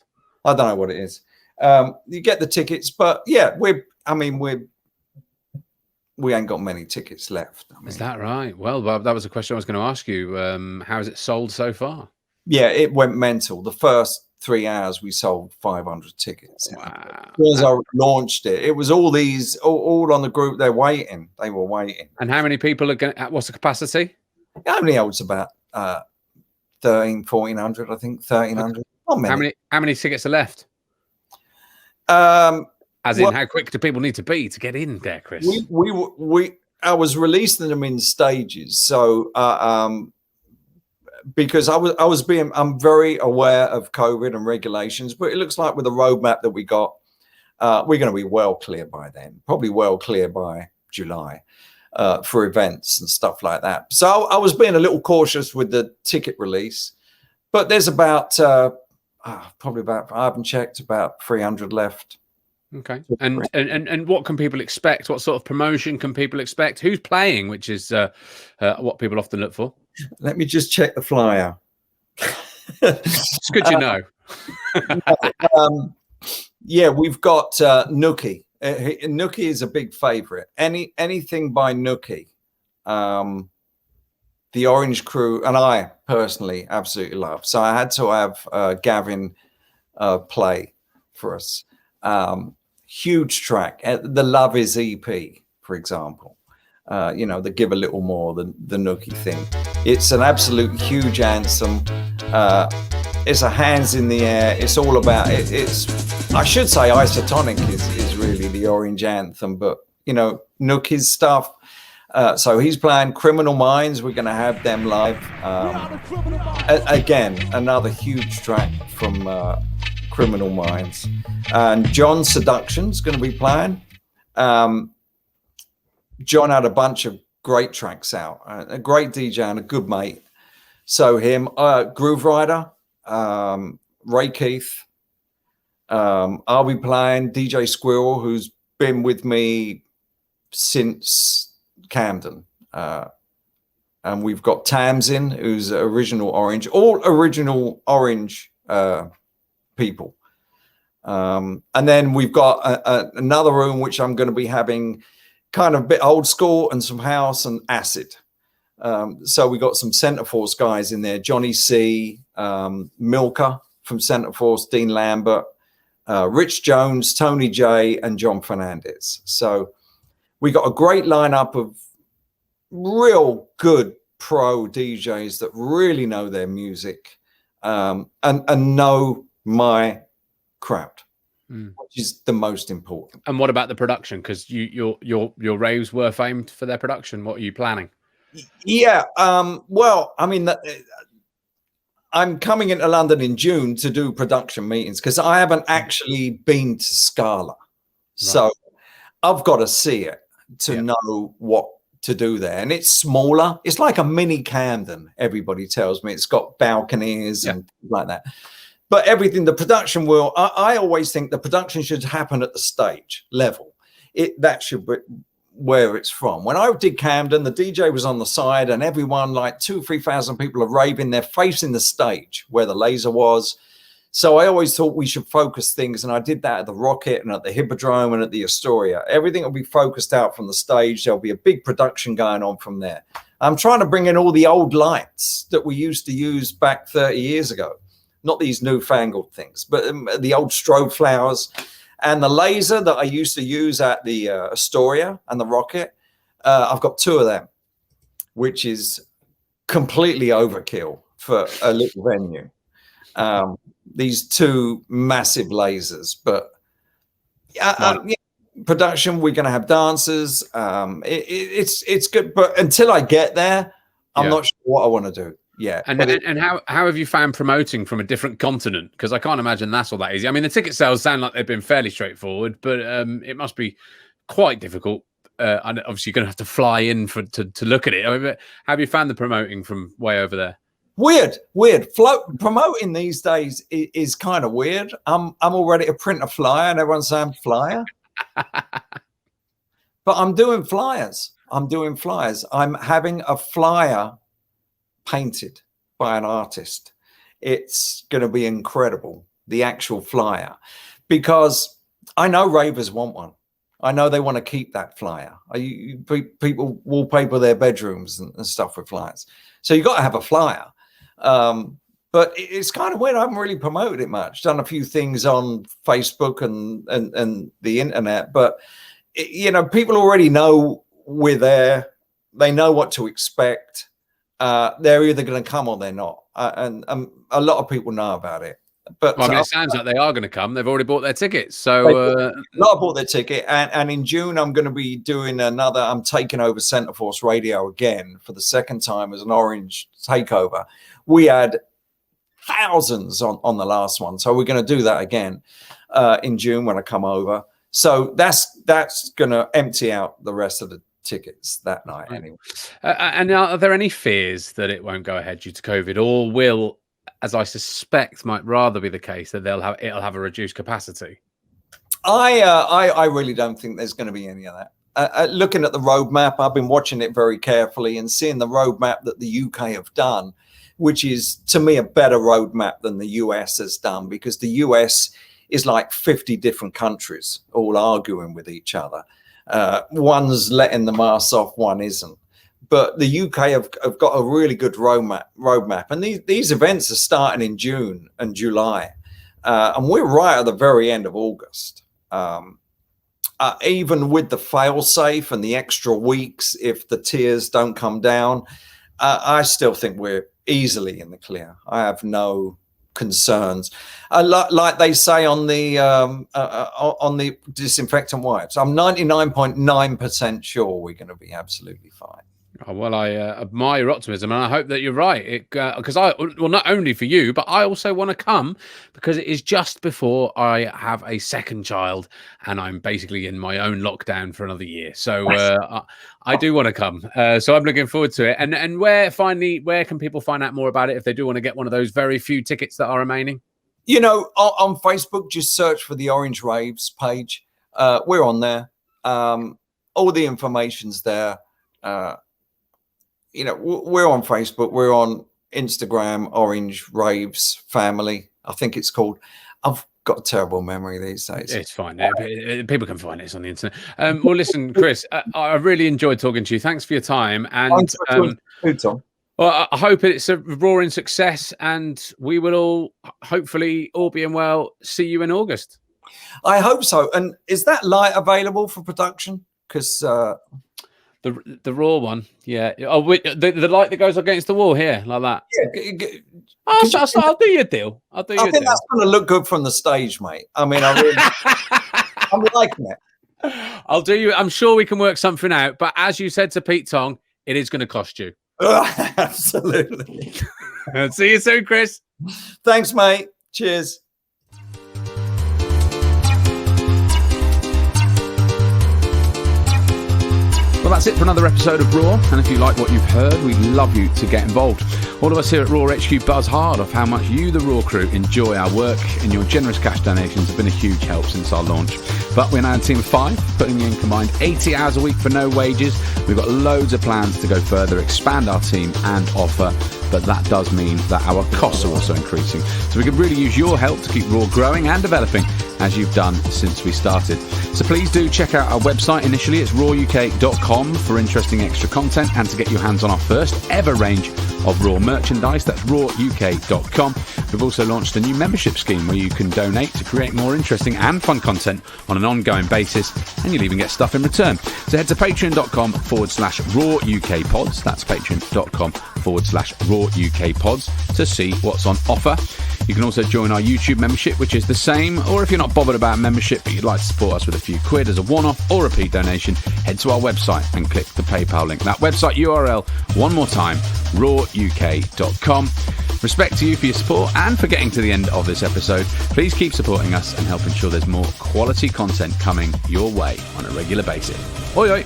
I don't know what it is. You get the tickets, but yeah, we ain't got many tickets left. I mean, is that right? Well, that was a question I was going to ask you. How has it sold so far? Yeah, it went mental. The first 3 hours, we sold 500 tickets. Wow. As I launched it, it was all these, all on the group. They're waiting. They were waiting. And how many people are going? What's the capacity? How many holds about 1,400, I think 1,300. How many tickets are left? As in, how quick do people need to be to get in there, Chris? I was releasing them in stages, so because I'm very aware of COVID and regulations, but it looks like with the roadmap that we got, we're going to be well clear by then, probably well clear by July for events and stuff like that. So I was being a little cautious with the ticket release, but there's about probably about, I haven't checked, about 300 left. Okay. And what can people expect? What sort of promotion can people expect? Who's playing, which is what people often look for? Let me just check the flyer. It's good you know. Yeah, we've got Nookie. Nookie is a big favorite. Anything by Nookie. The Orange Crew, and I personally absolutely love. So I had to have Gavin play for us. Huge track. The Love Is EP, for example. You know, the Give a Little More, the Nookie thing. It's an absolute huge anthem. It's a hands in the air. It's all about it. I should say ISOTONIK is really the orange anthem, but you know, Nookie's stuff. So he's playing Criminal Minds. We're going to have them live. Again, another huge track from Criminal Minds. And John Seduction's going to be playing. John had a bunch of great tracks out. A great DJ and a good mate. So him, Groove Rider, Ray Keith. I'll be playing DJ Squirrel, who's been with me since Camden. And we've got Tamsin, who's original Orange, all original Orange people. And then we've got another room, which I'm going to be having kind of a bit old school and some house and acid. So we got some Centre Force guys in there, Johnny C, Milka from Centre Force, Dean Lambert, Rich Jones, Tony J, and John Fernandez. So we got a great lineup of real good pro DJs that really know their music and know my crowd, which is the most important. And what about the production? Because your raves were famed for their production. What are you planning? Yeah, well, I mean, I'm coming into London in June to do production meetings because I haven't actually been to Scala. Right. So I've got to see it to know what to do there. And it's smaller. It's like a mini Camden, everybody tells me. It's got balconies and like that. But everything, the production will, I always think the production should happen at the stage level. That should be where it's from. When I did Camden, the DJ was on the side and everyone, like 2,000 or 3,000 people are raving. They're facing the stage where the laser was. So I always thought we should focus things. And I did that at the Rocket and at the Hippodrome and at the Astoria. Everything will be focused out from the stage. There'll be a big production going on from there. I'm trying to bring in all the old lights that we used to use back 30 years ago. Not these newfangled things, but the old strobe flowers. And the laser that I used to use at the Astoria and the Rocket, I've got 2 of them, which is completely overkill for a little venue. These 2 massive lasers, but production, we're going to have dancers. It's good, but until I get there, I'm not sure what I want to do. yet. And how have you found promoting from a different continent? Because I can't imagine that's all that easy. I mean, the ticket sales sound like they've been fairly straightforward, but it must be quite difficult. And obviously, you're going to have to fly in to look at it. I mean, how have you found the promoting from way over there? Weird. Promoting these days is kind of weird. I'm all ready to print a flyer, and everyone's saying flyer. But I'm doing flyers. I'm having a flyer painted by an artist. It's going to be incredible, the actual flyer, because I know ravers want one. I know they want to keep that flyer. People wallpaper their bedrooms and stuff with flyers. So you've got to have a flyer. But it's kind of weird. I haven't really promoted it much. Done a few things on Facebook and the internet. But, people already know we're there. They know what to expect. They're either going to come or they're not. And a lot of people know about it. But it sounds like they are going to come. They've already bought their tickets. So a lot bought their ticket. And in June, I'm going to be doing I'm taking over Centre Force Radio again for the second time as an Orange takeover. We had thousands on the last one. So we're going to do that again in June when I come over. So that's going to empty out the rest of the tickets that night anyway. And are there any fears that it won't go ahead due to COVID, or will, as I suspect might rather be the case, that it'll have a reduced capacity? I really don't think there's going to be any of that. Looking at the roadmap, I've been watching it very carefully and seeing the roadmap that the UK have done, which is to me a better roadmap than the US has done, because the US is like 50 different countries all arguing with each other. One's letting the masks off, one isn't. But the UK have got a really good roadmap. And these events are starting in June and July. And we're right at the very end of August. Even with the fail-safe and the extra weeks, if the tiers don't come down, I still think we're easily in the clear. I have no concerns. Like they say on the disinfectant wipes, I'm 99.9% sure we're going to be absolutely fine. Oh, well, I admire your optimism, and I hope that you're right. Because not only for you, but I also want to come because it is just before I have a second child, and I'm basically in my own lockdown for another year. So I do want to come. So I'm looking forward to it. And where can people find out more about it if they do want to get one of those very few tickets that are remaining? On Facebook, just search for the Orange Raves page. We're on there. All the information's there. We're on Facebook, we're on Instagram, Orange Raves Family, I think it's called. I've got a terrible memory these days. It's fine. People can find it on the internet. Well, listen, Chris, I really enjoyed talking to you. Thanks for your time. And Tom. Well, I hope it's a roaring success, and we will all, hopefully, all being well, see you in August. I hope so. And is that light available for production? Because the raw one, yeah. Oh, the light that goes against the wall here, like that. Yeah. I'll do your deal. I think that's going to look good from the stage, mate. I mean, I'm liking it. I'll do you. I'm sure we can work something out. But as you said to Pete Tong, it is going to cost you. Absolutely. See you soon, Chris. Thanks, mate. Cheers. Well, that's it for another episode of Raw, and if you like what you've heard, we'd love you to get involved. All of us here at Raw HQ buzz hard off how much you, the Raw crew, enjoy our work, and your generous cash donations have been a huge help since our launch. But we're now a team of 5, putting in combined 80 hours a week for no wages. We've got loads of plans to go further, expand our team and offer, but that does mean that our costs are also increasing. So we could really use your help to keep Raw growing and developing, as you've done since we started. So please do check out our website. Initially, it's rawuk.com for interesting extra content and to get your hands on our first ever range of Raw merchandise. That's rawuk.com. We've also launched a new membership scheme where you can donate to create more interesting and fun content on an ongoing basis, and you'll even get stuff in return. So head to patreon.com/rawukpods. That's patreon.com/rawukpods. patreon.com/Raw UK Pods to see what's on offer. You can also join our YouTube membership, which is the same, or if you're not bothered about membership but you'd like to support us with a few quid as a one-off or repeat donation, head to our website and click the PayPal link. That website URL, one more time, rawuk.com. Respect to you for your support and for getting to the end of this episode. Please keep supporting us and help ensure there's more quality content coming your way on a regular basis. Oi, oi.